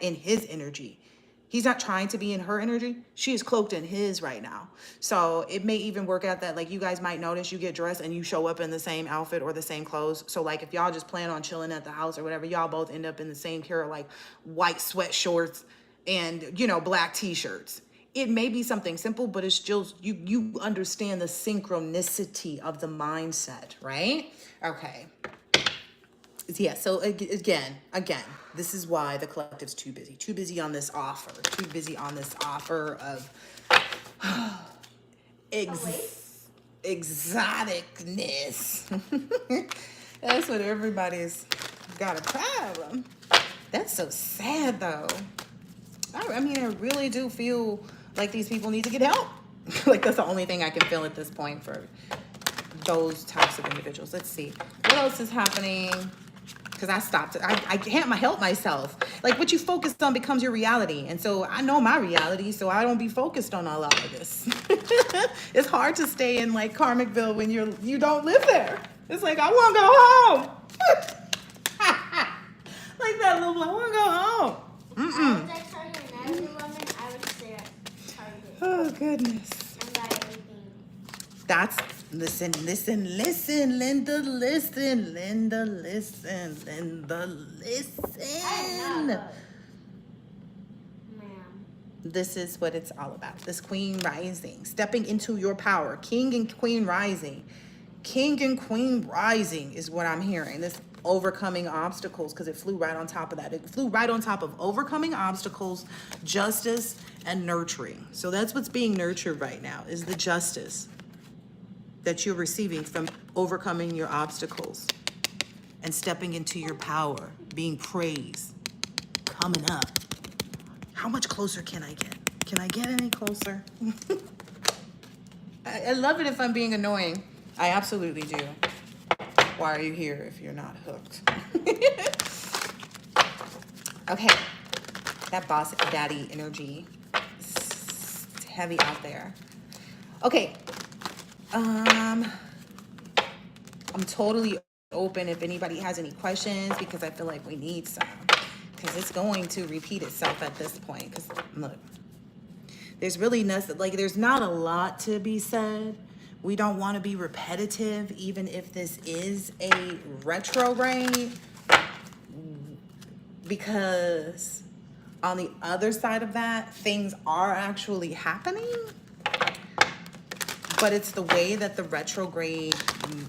his energy. He's not trying to be in her energy. She is cloaked in his right now. So it may even work out that, like, you guys might notice you get dressed and you show up in the same outfit or the same clothes. So like if y'all just plan on chilling at the house or whatever, y'all both end up in the same pair of like white sweat shorts and, you know, black t-shirts. It may be something simple, but it's just, you understand the synchronicity of the mindset, right? Okay. Yeah, so again, this is why the collective's too busy on this offer, of exoticness. That's what everybody's got a problem. That's so sad though. I mean, I really do feel like these people need to get help. Like that's the only thing I can feel at this point for those types of individuals. Let's see. What else is happening? Because I stopped. I can't help myself. Like what you focus on becomes your reality. And so I know my reality, so I don't be focused on a lot of this. It's hard to stay in like Karmicville when you don't live there. It's like, I want to go home. Like that little, I want to go home. Mm-mm. I was at Target 9/11, I was there at Target. Oh, goodness. And got everything. That's, listen, Linda, listen. I know. Ma'am. This is what it's all about. This queen rising, stepping into your power. King and queen rising. King and queen rising is what I'm hearing. This overcoming obstacles, because it flew right on top of that. It flew right on top of overcoming obstacles, justice, and nurturing. So that's what's being nurtured right now, is the justice that you're receiving from overcoming your obstacles and stepping into your power, being praised, coming up. How much closer can I get? Can I get any closer? I love it if I'm being annoying. I absolutely do. Why are you here if you're not hooked? Okay, that boss daddy energy is heavy out there. Okay, I'm totally open if anybody has any questions, because I feel like we need some, because it's going to repeat itself at this point. Because look, there's really nothing, like there's not a lot to be said. We don't want to be repetitive, even if this is a retrograde, because on the other side of that, things are actually happening. But it's the way that the retrograde,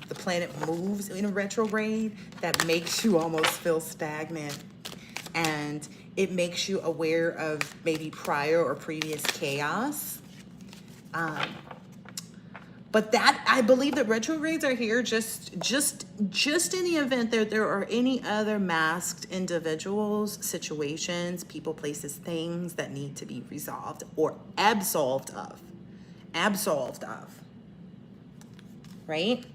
the planet moves in a retrograde, that makes you almost feel stagnant. And it makes you aware of maybe prior or previous chaos. But that, I believe that retrogrades are here just in the event that there are any other masked individuals, situations, people, places, things that need to be resolved or absolved of. Absolved of. Right?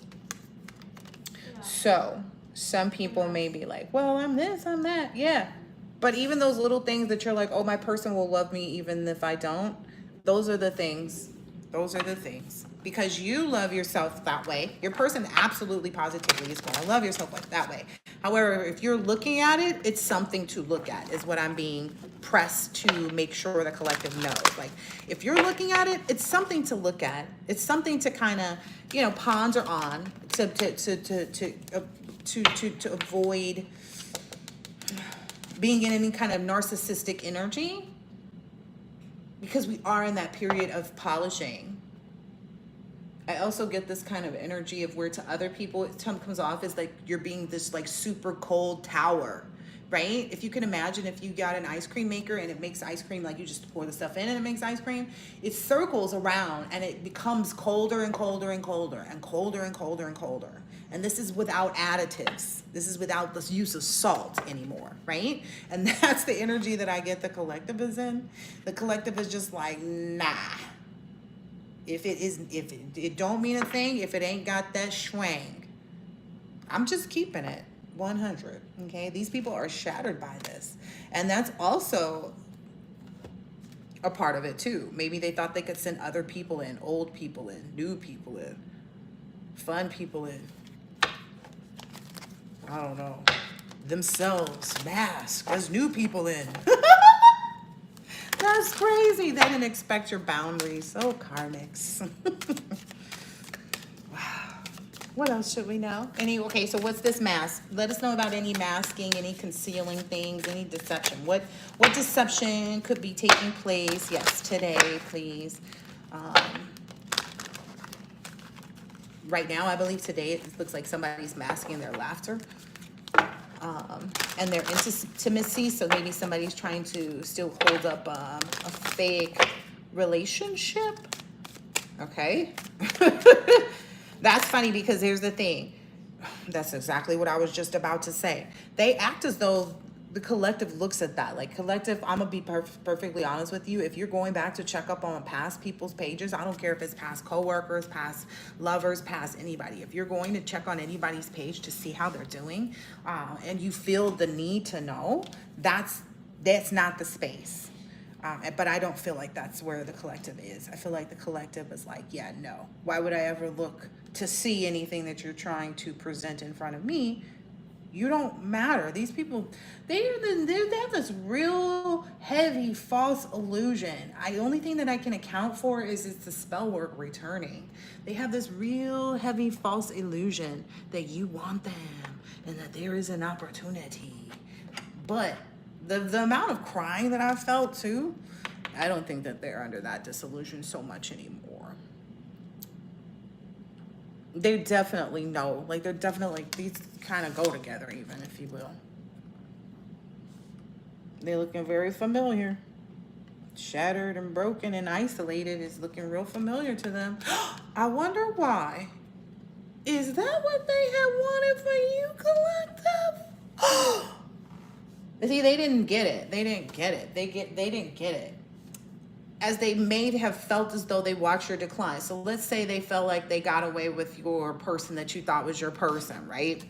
So some people may be like, well, I'm this, I'm that. Yeah. But even those little things that you're like, oh, my person will love me even if I don't. Those are the things. Those are the things. Because you love yourself that way. Your person absolutely positively is going to love yourself like that way. However, if you're looking at it, it's something to look at is what I'm being pressed to make sure the collective knows. Like if you're looking at it, it's something to look at. It's something to kind of, you know, ponder on to avoid being in any kind of narcissistic energy, because we are in that period of polishing. I also get this kind of energy of where to other people it comes off as like you're being this like super cold tower, right? If you can imagine, if you got an ice cream maker and it makes ice cream, like you just pour the stuff in and it makes ice cream, it circles around and it becomes colder and colder and colder and colder and colder and colder. And this is without additives. This is without the use of salt anymore, right? And that's the energy that I get the collective is in. The collective is just like, nah. If it don't mean a thing, if it ain't got that schwang, I'm just keeping it 100. Okay, these people are shattered by this, and that's also a part of it too. Maybe they thought they could send other people in, old people in, new people in, fun people in. I don't know, themselves mask as new people in. That's crazy. They didn't expect your boundaries. Oh, karmics. Wow. What else should we know? Okay, so what's this mask? Let us know about any masking, any concealing things, any deception. What deception could be taking place? Yes, today, please. Right now, I believe today it looks like somebody's masking their laughter. And their intimacy, so maybe somebody's trying to still hold up a fake relationship. Okay. That's funny because here's the thing. That's exactly what I was just about to say. They act as though the collective looks at that. Like collective, I'm gonna be perfectly honest with you. If you're going back to check up on past people's pages, I don't care if it's past coworkers, past lovers, past anybody. If you're going to check on anybody's page to see how they're doing, and you feel the need to know, that's not the space. But I don't feel like that's where the collective is. I feel like the collective is like, yeah, no. Why would I ever look to see anything that you're trying to present in front of me? You don't matter. These people, they have this real heavy false illusion. The only thing that I can account for is it's the spell work returning. They have this real heavy false illusion that you want them and that there is an opportunity. But the amount of crying that I've felt too, I don't think that they're under that disillusion so much anymore. They definitely know, like they're definitely, these kind of go together even, if you will. They're looking very familiar. Shattered and broken and isolated is looking real familiar to them. I wonder why. Is that what they had wanted for you, collective? See, they didn't get it. They didn't get it. They didn't get it. As they may have felt as though they watched your decline. So let's say they felt like they got away with your person that you thought was your person, right?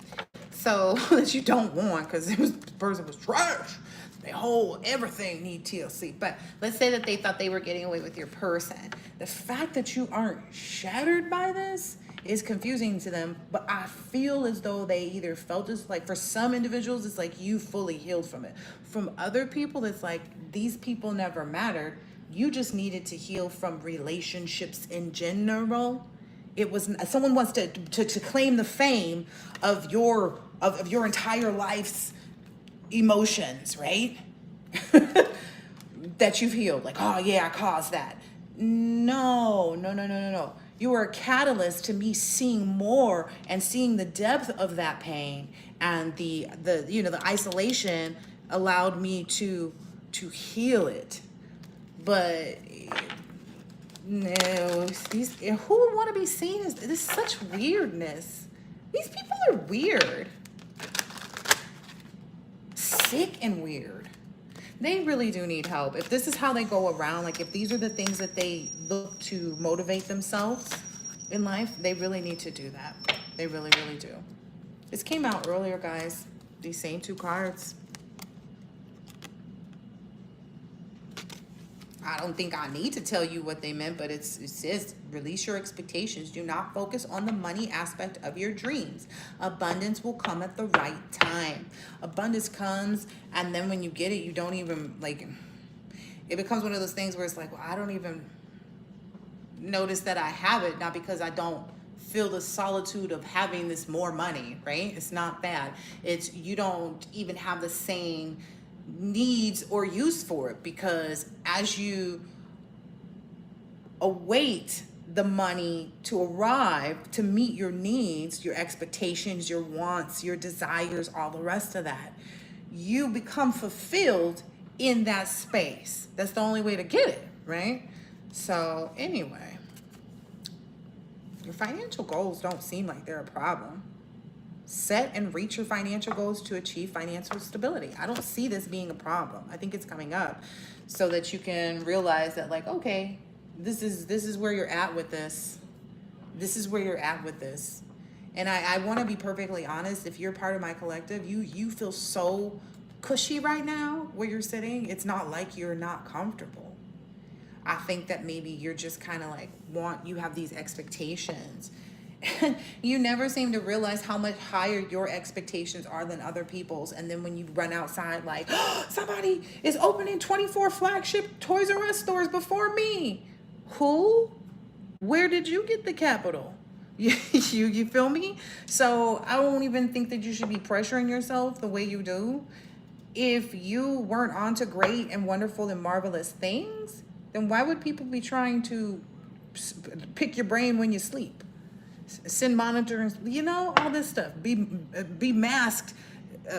So that you don't want because the person was trash. They hold everything need TLC. But let's say that they thought they were getting away with your person. The fact that you aren't shattered by this is confusing to them. But I feel as though they either felt this, like for some individuals, it's like you fully healed from it. From other people, it's like these people never mattered. You just needed to heal from relationships in general. It was someone wants to claim the fame of your entire life's emotions, right? That you've healed. Like, oh yeah, I caused that. No. You were a catalyst to me seeing more and seeing the depth of that pain, and the isolation allowed me to heal it. But No, these, who would want to be seen as this? Is such weirdness. These people are weird, sick and weird. They really do need help. If this is how they go around, like if these are the things that they look to motivate themselves in life, they really need to do that. They really, really do. This came out earlier, guys. These same two cards. I don't think I need to tell you what they meant, but it says, release your expectations. Do not focus on the money aspect of your dreams. Abundance will come at the right time. Abundance comes, and then when you get it, you don't even, like, it becomes one of those things where it's like, well, I don't even notice that I have it, not because I don't feel the solitude of having this more money, right? It's not that. It's you don't even have the same needs or use for it, because as you await the money to arrive to meet your needs, your expectations, your wants, your desires, all the rest of that, you become fulfilled in that space. That's the only way to get it, right? So anyway, your financial goals don't seem like they're a problem. Set and reach your financial goals to achieve financial stability. I don't see this being a problem. I think it's coming up so that you can realize that, like, okay, this is where you're at with this. This is where you're at with this. And I want to be perfectly honest. If you're part of my collective, you feel so cushy right now where you're sitting. It's not like you're not comfortable. I think that maybe you're just kind of like you have these expectations. You never seem to realize how much higher your expectations are than other people's. And then when you run outside, like, oh, somebody is opening 24 flagship Toys R Us stores before me. Who? Where did you get the capital? You feel me? So I don't even think that you should be pressuring yourself the way you do. If you weren't onto great and wonderful and marvelous things, then why would people be trying to pick your brain when you sleep? Send monitors, all this stuff. Be masked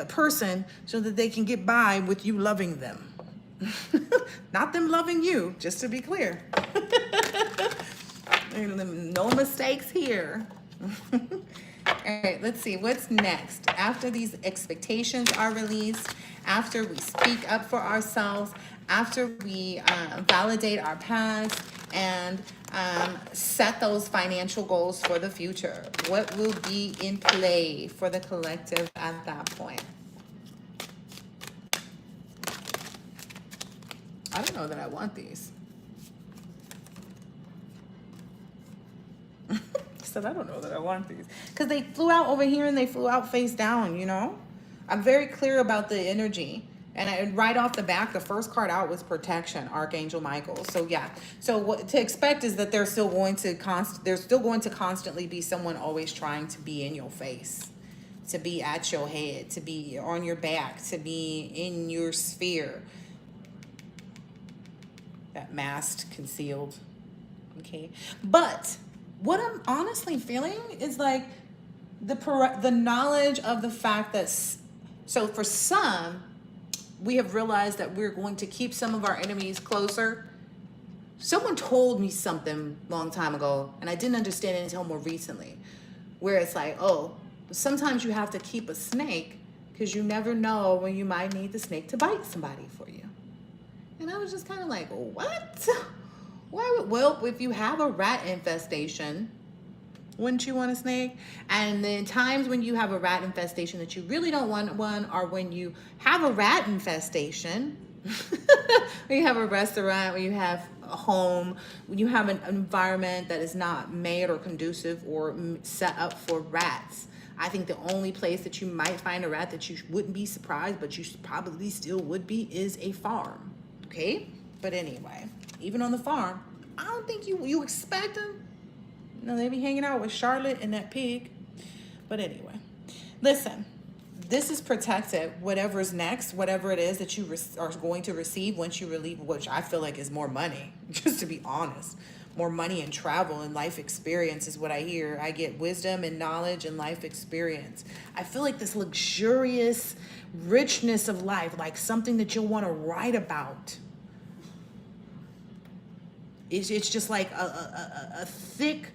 person so that they can get by with you loving them. Not them loving you, just to be clear. No mistakes here. All right, let's see what's next. After these expectations are released, after we speak up for ourselves, after we validate our past and set those financial goals for the future, what will be in play for the collective at that point? I don't know that I want these. Said I don't know that I want these because they flew out over here and they flew out face down. I'm very clear about the energy. And right off the back, the first card out was protection, Archangel Michael. So yeah, so what to expect is that there's still going to constantly be someone always trying to be in your face, to be at your head, to be on your back, to be in your sphere. That masked, concealed. Okay, but what I'm honestly feeling is like the knowledge of the fact that, so for some, we have realized that we're going to keep some of our enemies closer. Someone told me something a long time ago, and I didn't understand it until more recently, where it's like, oh, sometimes you have to keep a snake because you never know when you might need the snake to bite somebody for you. And I was just kind of like, what? Well, if you have a rat infestation, wouldn't you want a snake? And then times when you have a rat infestation that you really don't want one are when you have a rat infestation, when you have a restaurant, when you have a home, when you have an environment that is not made or conducive or set up for rats. I think the only place that you might find a rat that you wouldn't be surprised, but you probably still would be, is a farm. Okay? But anyway, even on the farm, I don't think you expect them. They be hanging out with Charlotte and that pig. But anyway, listen, this is protected. Whatever's next, whatever it is that you are going to receive once you relieve, which I feel like is more money, just to be honest. More money and travel and life experience is what I hear. I get wisdom and knowledge and life experience. I feel like this luxurious richness of life, like something that you'll want to write about. It's just like a thick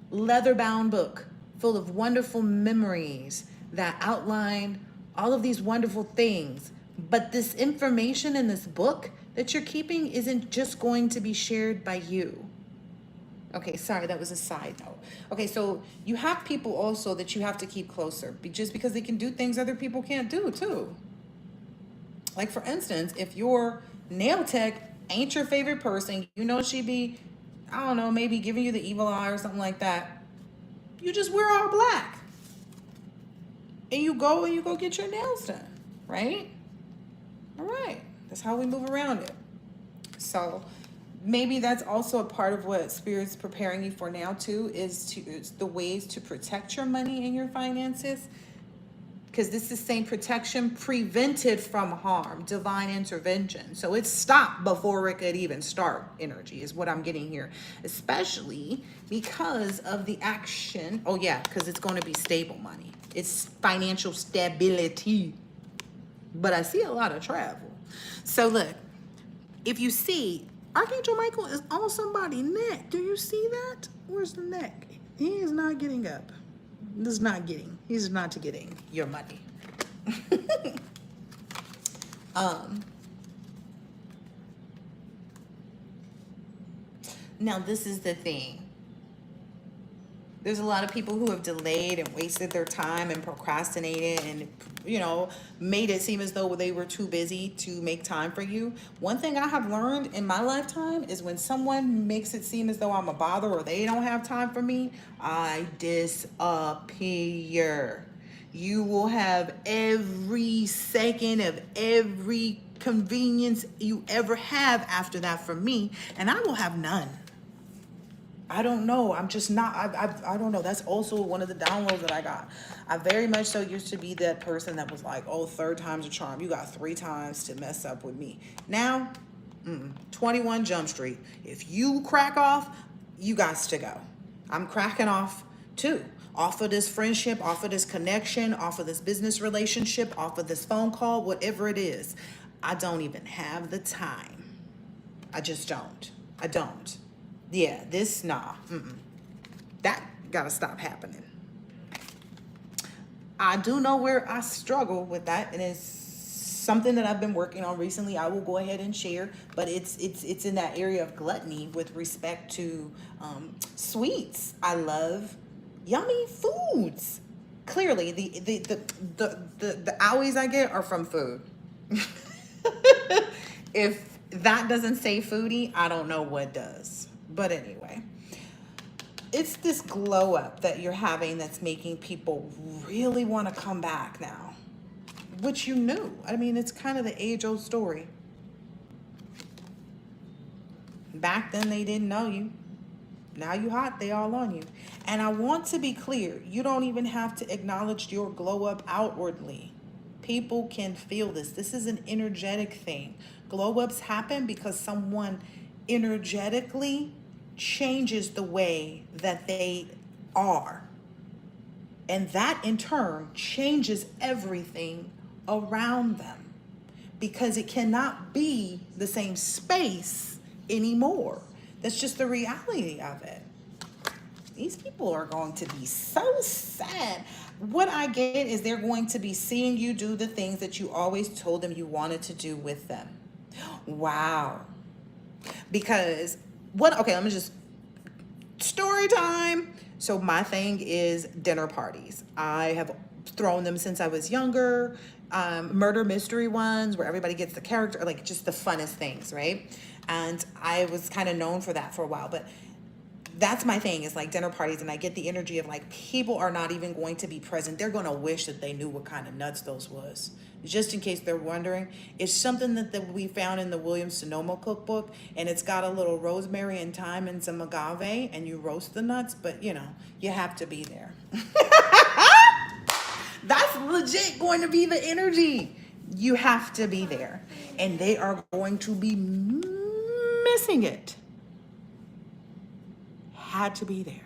leather-bound book full of wonderful memories that outline all of these wonderful things. But this information in this book that you're keeping isn't just going to be shared by you. Okay, sorry, that was a side note. Okay, so you have people also that you have to keep closer, just because they can do things other people can't do too. Like, for instance, if your nail tech ain't your favorite person, you know she be, I don't know, maybe giving you the evil eye or something like that, you just wear all black. And you go get your nails done, right? All right, that's how we move around it. So maybe that's also a part of what Spirit's preparing you for now too, is the ways to protect your money and your finances. Because this is saying protection prevented from harm, divine intervention. So it's stopped before it could even start, energy is what I'm getting here. Especially because of the action. Oh yeah, because it's going to be stable money. It's financial stability. But I see a lot of travel. So look, if you see, Archangel Michael is on somebody's neck. Do you see that? Where's the neck? He is not getting up. He's not getting your money. Now this is the thing. There's a lot of people who have delayed and wasted their time and procrastinated and, you know, made it seem as though they were too busy to make time for you. One thing I have learned in my lifetime is when someone makes it seem as though I'm a bother or they don't have time for me, I disappear. You will have every second of every convenience you ever have after that from me, and I will have none. I don't know. I'm just not, I don't know. That's also one of the downloads that I got. I very much so used to be that person that was like, oh, third time's a charm. You got 3 times to mess up with me. Now, 21 Jump Street. If you crack off, you got to go. I'm cracking off too. Off of this friendship, off of this connection, off of this business relationship, off of this phone call, whatever it is. I don't even have the time. I just don't. I don't. Yeah, that gotta stop happening. I do know where I struggle with that, and it's something that I've been working on recently. I will go ahead and share, but it's in that area of gluttony with respect to sweets. I love yummy foods. Clearly, the owies I get are from food. If that doesn't say foodie, I don't know what does. But anyway, it's this glow up that you're having that's making people really want to come back now, which you knew. I mean, it's kind of the age-old story. Back then, they didn't know you. Now you hot, they all on you. And I want to be clear, you don't even have to acknowledge your glow up outwardly. People can feel this. This is an energetic thing. Glow ups happen because someone energetically changes the way that they are. And that in turn changes everything around them, because it cannot be the same space anymore. That's just the reality of it. These people are going to be so sad. What I get is they're going to be seeing you do the things that you always told them you wanted to do with them. Wow. Because okay, let me just, story time. So my thing is dinner parties. I have thrown them since I was younger. Murder mystery ones where everybody gets the character, like just the funnest things, right? And I was kind of known for that for a while, but that's my thing, is like dinner parties. And I get the energy of like, people are not even going to be present. They're going to wish that they knew what kind of nuts those was. Just in case they're wondering, it's something that we found in the Williams-Sonoma cookbook, and it's got a little rosemary and thyme and some agave, and you roast the nuts, but you know, you have to be there. That's legit going to be the energy. You have to be there, and they are going to be missing it. Had to be there.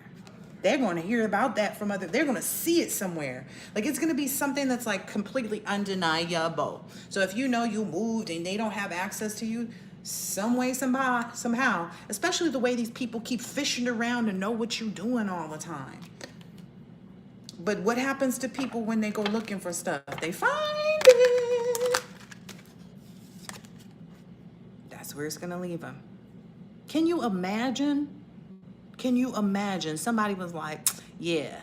They're going to hear about that from they're going to see it somewhere. Like, it's going to be something that's like completely undeniable. So if you know you moved and they don't have access to you, some way, somehow, especially the way these people keep fishing around and know what you're doing all the time. But what happens to people when they go looking for stuff? They find it. That's where it's going to leave them. Can you imagine? Can you imagine somebody was like, yeah,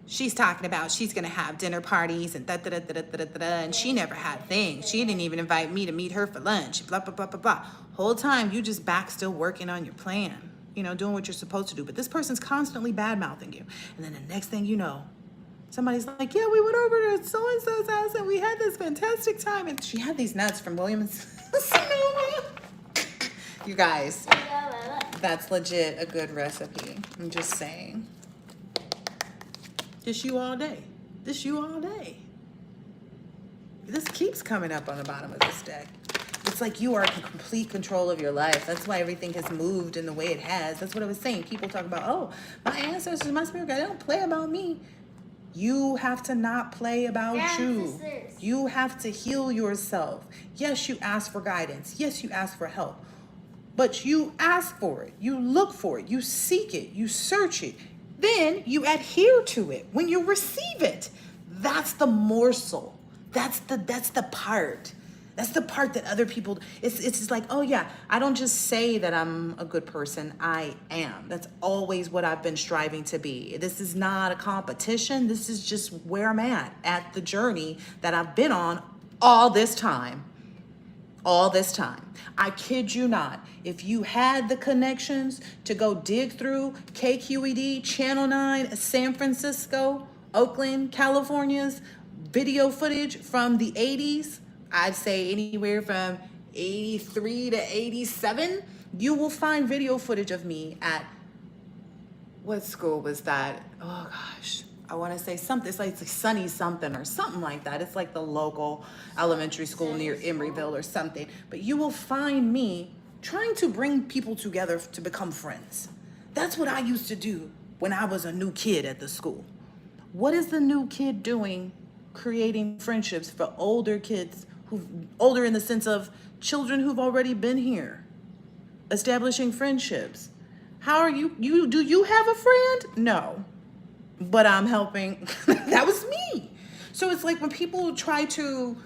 she's talking about she's going to have dinner parties and and she never had things. She didn't even invite me to meet her for lunch, blah, blah, blah, blah, blah. Whole time you just back still working on your plan, you know, doing what you're supposed to do. But this person's constantly bad-mouthing you. And then the next thing you know, somebody's like, yeah, we went over to so-and-so's house and we had this fantastic time. And she had these nuts from Williams Sonoma. You guys, that's legit a good recipe. I'm just saying. This you all day. This you all day. This keeps coming up on the bottom of this deck. It's like you are in complete control of your life. That's why everything has moved in the way it has. That's what I was saying. People talk about, oh, my ancestors, my spirit guide, they don't play about me. You have to not play about you. You have to heal yourself. Yes, you ask for guidance. Yes, you ask for help. But you ask for it. You look for it. You seek it. You search it. Then you adhere to it when you receive it. That's the morsel. That's the part. That's the part that other people, it's just like, oh yeah, I don't just say that I'm a good person, I am. That's always what I've been striving to be. This is not a competition. This is just where I'm at the journey that I've been on all this time. All this time. I kid you not. If you had the connections to go dig through KQED, Channel 9, San Francisco, Oakland, California's video footage from the 80s, I'd say anywhere from 83 to 87, you will find video footage of me at, what school was that? Oh gosh, I want to say something. It's like Sunny something or something like that. It's like the local elementary school near Emeryville or something. But you will find me trying to bring people together to become friends. That's what I used to do when I was a new kid at the school. What is the new kid doing creating friendships for older kids, older in the sense of children who've already been here, establishing friendships? How are do you have a friend? No. But I'm helping. That was me. So it's like when people try to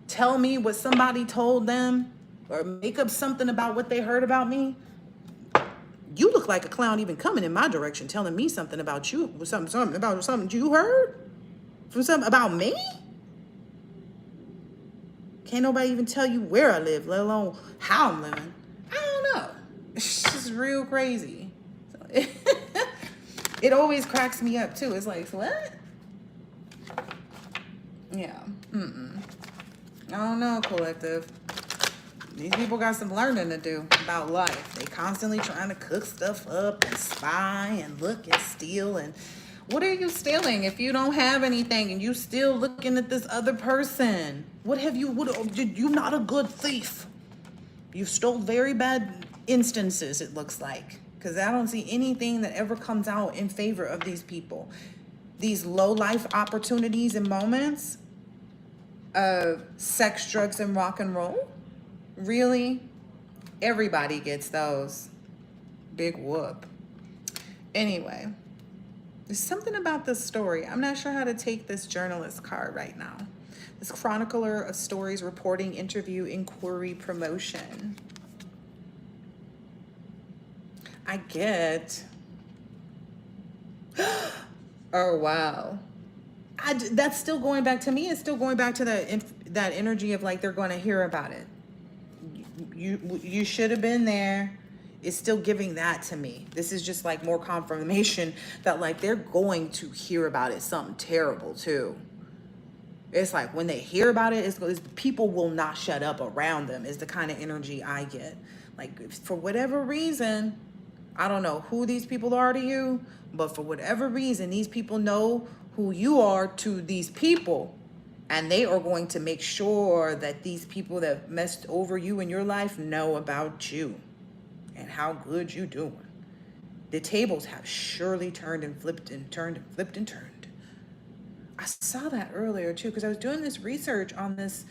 tell me what somebody told them or make up something about what they heard about me, you look like a clown even coming in my direction telling me something about you, something about something you heard from something about me. Can't nobody even tell you where I live, let alone how I'm living. I don't know. It's just real crazy. So it always cracks me up too. It's like, what? Yeah. I don't know, collective. These people got some learning to do about life. They constantly trying to cook stuff up and spy and look and steal. And what are you stealing if you don't have anything and you still looking at this other person? You're not a good thief. You stole very bad instances, it looks like. Because I don't see anything that ever comes out in favor of these people. These low life opportunities and moments of sex, drugs, and rock and roll. Really? Everybody gets those. Big whoop. Anyway, there's something about this story. I'm not sure how to take this journalist card right now. This chronicler of stories, reporting, interview, inquiry, promotion. I get. Oh, wow. That's still going back to me. It's still going back to that energy of like, they're going to hear about it. You should have been there. It's still giving that to me. This is just like more confirmation that like they're going to hear about it. Something terrible too. It's like when they hear about it, it's people will not shut up around them is the kind of energy I get. Like for whatever reason, I don't know who these people are to you, but for whatever reason, these people know who you are to these people. And they are going to make sure that these people that messed over you in your life know about you and how good you doing. The tables have surely turned and flipped and turned and flipped and turned. I saw that earlier too, because I was doing this research on this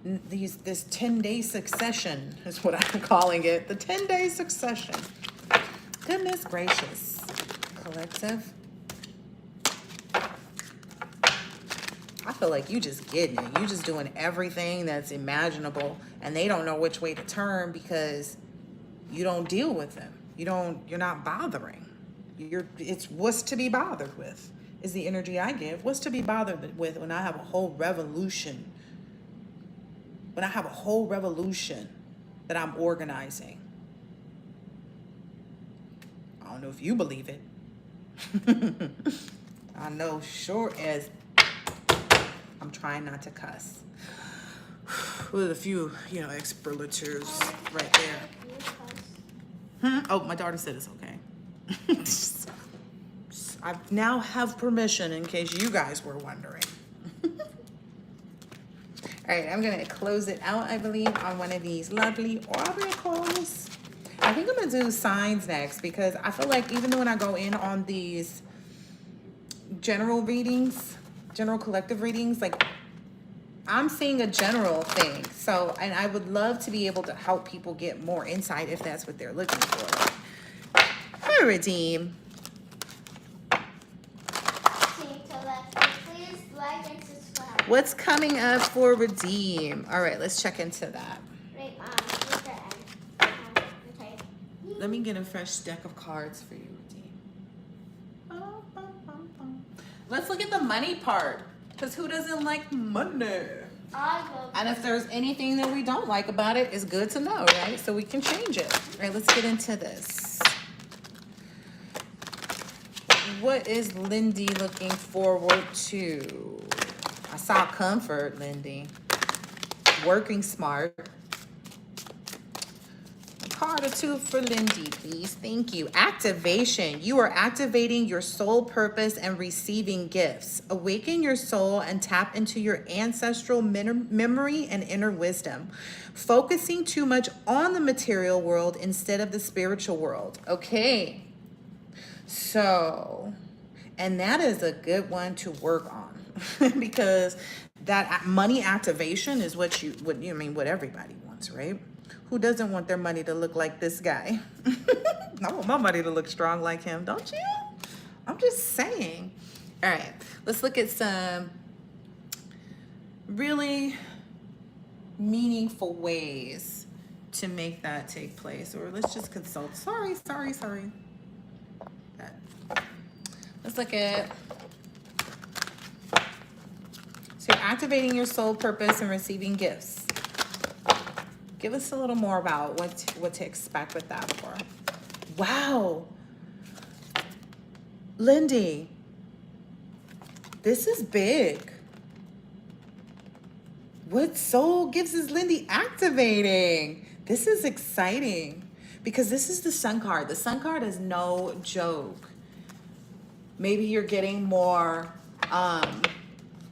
this 10-day succession is what I'm calling it. The 10-day succession. Goodness gracious. Collective. I feel like you just getting it. You just doing everything that's imaginable, and they don't know which way to turn because you don't deal with them. You're not bothering. It's what's to be bothered with is the energy I give. What's to be bothered with when I have a whole revolution? When I have a whole revolution that I'm organizing. I don't know if you believe it. I know sure as I'm trying not to cuss. With a few, expletives right there. Oh, my daughter said it's okay. I now have permission in case you guys were wondering. All right, I'm gonna close it out, I believe, on one of these lovely oracles. I think I'm gonna do signs next because I feel like even when I go in on these general readings, general collective readings, like I'm seeing a general thing. So, and I would love to be able to help people get more insight if that's what they're looking for. Redeem. Please like and subscribe. What's coming up for Redeem? All right, let's check into that. Right, with the end. Okay. Let me get a fresh deck of cards for you, Redeem. Let's look at the money part. Because who doesn't like money? And if there's anything that we don't like about it, it's good to know, right? So we can change it. All right, let's get into this. What is Lindy looking forward to? I saw comfort, Lindy. Working smart. A card or two for Lindy, please. Thank you. Activation. You are activating your soul purpose and receiving gifts. Awaken your soul and tap into your ancestral memory and inner wisdom. Focusing too much on the material world instead of the spiritual world. Okay. So, and that is a good one to work on because that money activation is what everybody wants, right? Who doesn't want their money to look like this guy? I want my money to look strong like him, don't you? I'm just saying. All right, let's look at some really meaningful ways to make that take place. Or let's just consult. Sorry. Let's look at, so you're activating your soul purpose and receiving gifts. Give us a little more about what to expect with that for. Wow. Lindy, this is big. What soul gifts is Lindy activating? This is exciting because this is the Sun card. The Sun card is no joke. Maybe you're getting more, I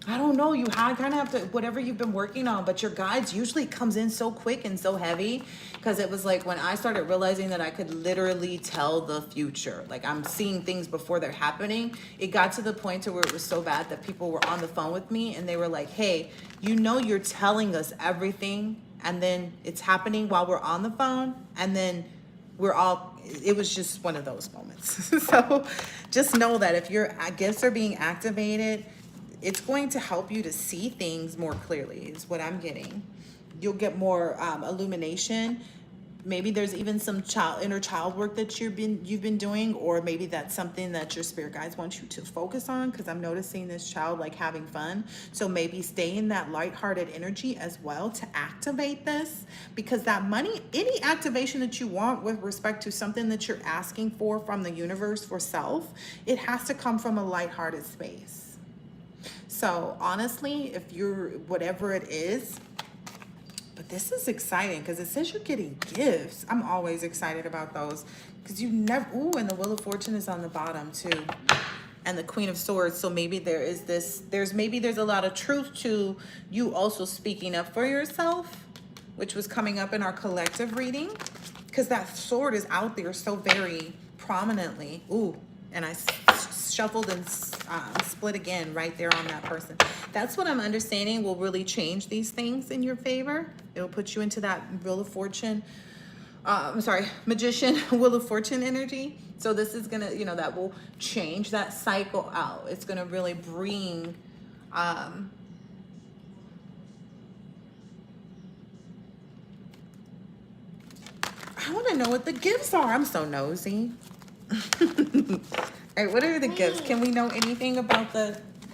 don't know, you kind of have to, whatever you've been working on, but your guides usually comes in so quick and so heavy because it was like when I started realizing that I could literally tell the future. Like I'm seeing things before they're happening. It got to the point to where it was so bad that people were on the phone with me and they were like, hey, you're telling us everything and then it's happening while we're on the phone and then it was just one of those moments. So just know that if your gifts are being activated, it's going to help you to see things more clearly is what I'm getting. You'll get more illumination. Maybe there's even some inner child work that you've been doing, or maybe that's something that your spirit guides want you to focus on because I'm noticing this child like having fun. So maybe stay in that lighthearted energy as well to activate this because that money, any activation that you want with respect to something that you're asking for from the universe for self, it has to come from a lighthearted space. So honestly, if you're whatever it is, but this is exciting because it says you're getting gifts. I'm always excited about those because you never, and the Wheel of Fortune is on the bottom too. And the Queen of Swords. So maybe there's a lot of truth to you also speaking up for yourself, which was coming up in our collective reading because that sword is out there so very prominently. And I shuffled and split again right there on that person. That's what I'm understanding will really change these things in your favor. It'll put you into that Wheel of Fortune, Magician, Wheel of Fortune energy. So this is gonna, you know, that will change that cycle out. It's gonna really bring, I wanna know what the gifts are. I'm so nosy. All right, what are the gifts? Can we know anything about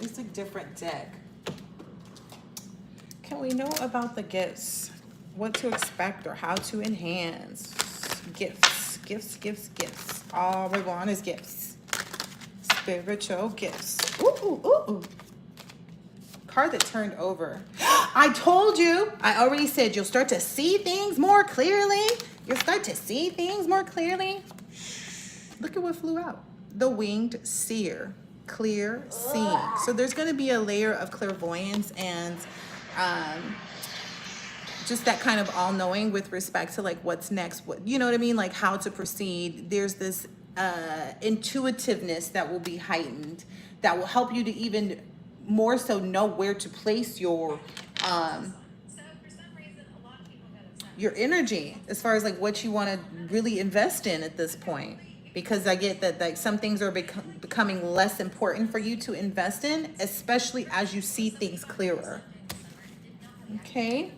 it's a different deck. Can we know about the gifts? What to expect or how to enhance? Gifts, gifts, gifts, gifts. All we want is gifts. Spiritual gifts. Ooh, ooh, ooh, ooh. Card that turned over. I told you. I already said you'll start to see things more clearly. You'll start to see things more clearly. Look at what flew out. The Winged Seer. Clear seeing. So there's going to be a layer of clairvoyance and just that kind of all-knowing with respect to like what's next, what, you know what I mean, like how to proceed. There's this intuitiveness that will be heightened, that will help you to even more so know where to place your energy as far as like what you want to really invest in at this point. Because I get that like some things are becoming less important for you to invest in, especially as you see things clearer. Okay.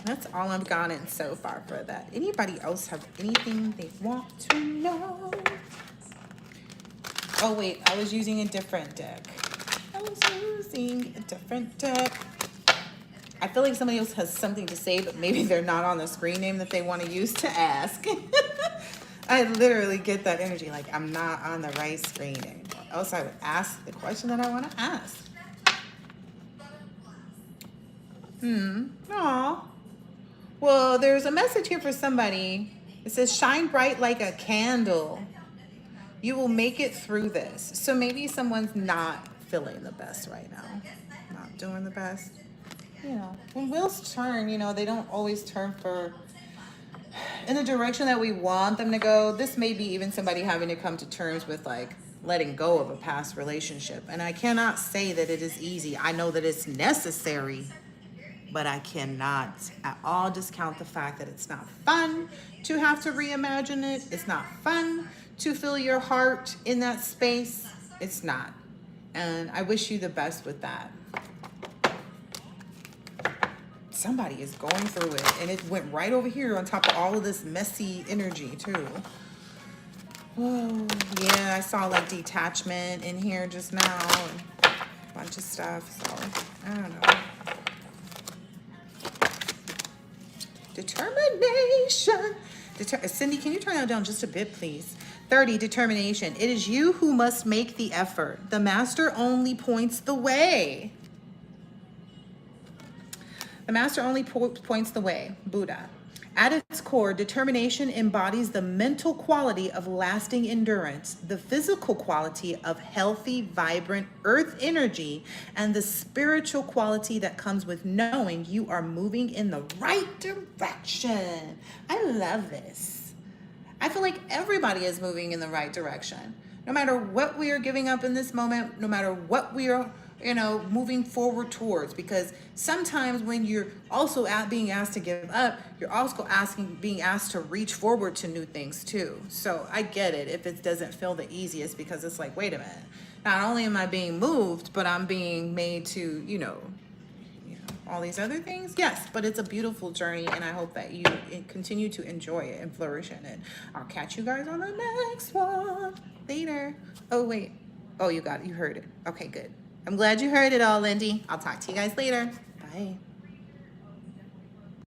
That's all I've gotten so far for that. Anybody else have anything they want to know? Oh wait, I was using a different deck. I feel like somebody else has something to say, but maybe they're not on the screen name that they want to use to ask. I literally get that energy, like I'm not on the right screen name. Else I would ask the question that I want to ask. Aw. Well, there's a message here for somebody. It says, shine bright like a candle. You will make it through this. So maybe someone's not feeling the best right now. Not doing the best. You know, when wheels turn, you know, they don't always turn in the direction that we want them to go. This may be even somebody having to come to terms with like letting go of a past relationship. And I cannot say that it is easy. I know that it's necessary, but I cannot at all discount the fact that it's not fun to have to reimagine it. It's not fun to feel your heart in that space. It's not. And I wish you the best with that. Somebody is going through it, and it went right over here on top of all of this messy energy too. Oh, yeah, I saw like detachment in here just now and a bunch of stuff, so I don't know. Determination. Cindy, can you turn that down just a bit, please? 30, determination. It is you who must make the effort. The master only points the way. The master only points the way. Buddha. At its core, determination embodies the mental quality of lasting endurance, the physical quality of healthy, vibrant earth energy, and the spiritual quality that comes with knowing you are moving in the right direction. I love this. I feel like everybody is moving in the right direction. No matter what we are giving up in this moment, no matter what we are moving forward towards, because sometimes when you're also being asked to give up, you're also being asked to reach forward to new things too. So I get it if it doesn't feel the easiest, because it's like, wait a minute, not only am I being moved, but I'm being made to, all these other things. Yes, but it's a beautiful journey, and I hope that you continue to enjoy it and flourish in it. I'll catch you guys on the next one later. Oh, wait. Oh, you got it. You heard it. Okay, good. I'm glad you heard it all, Lindy. I'll talk to you guys later. Bye.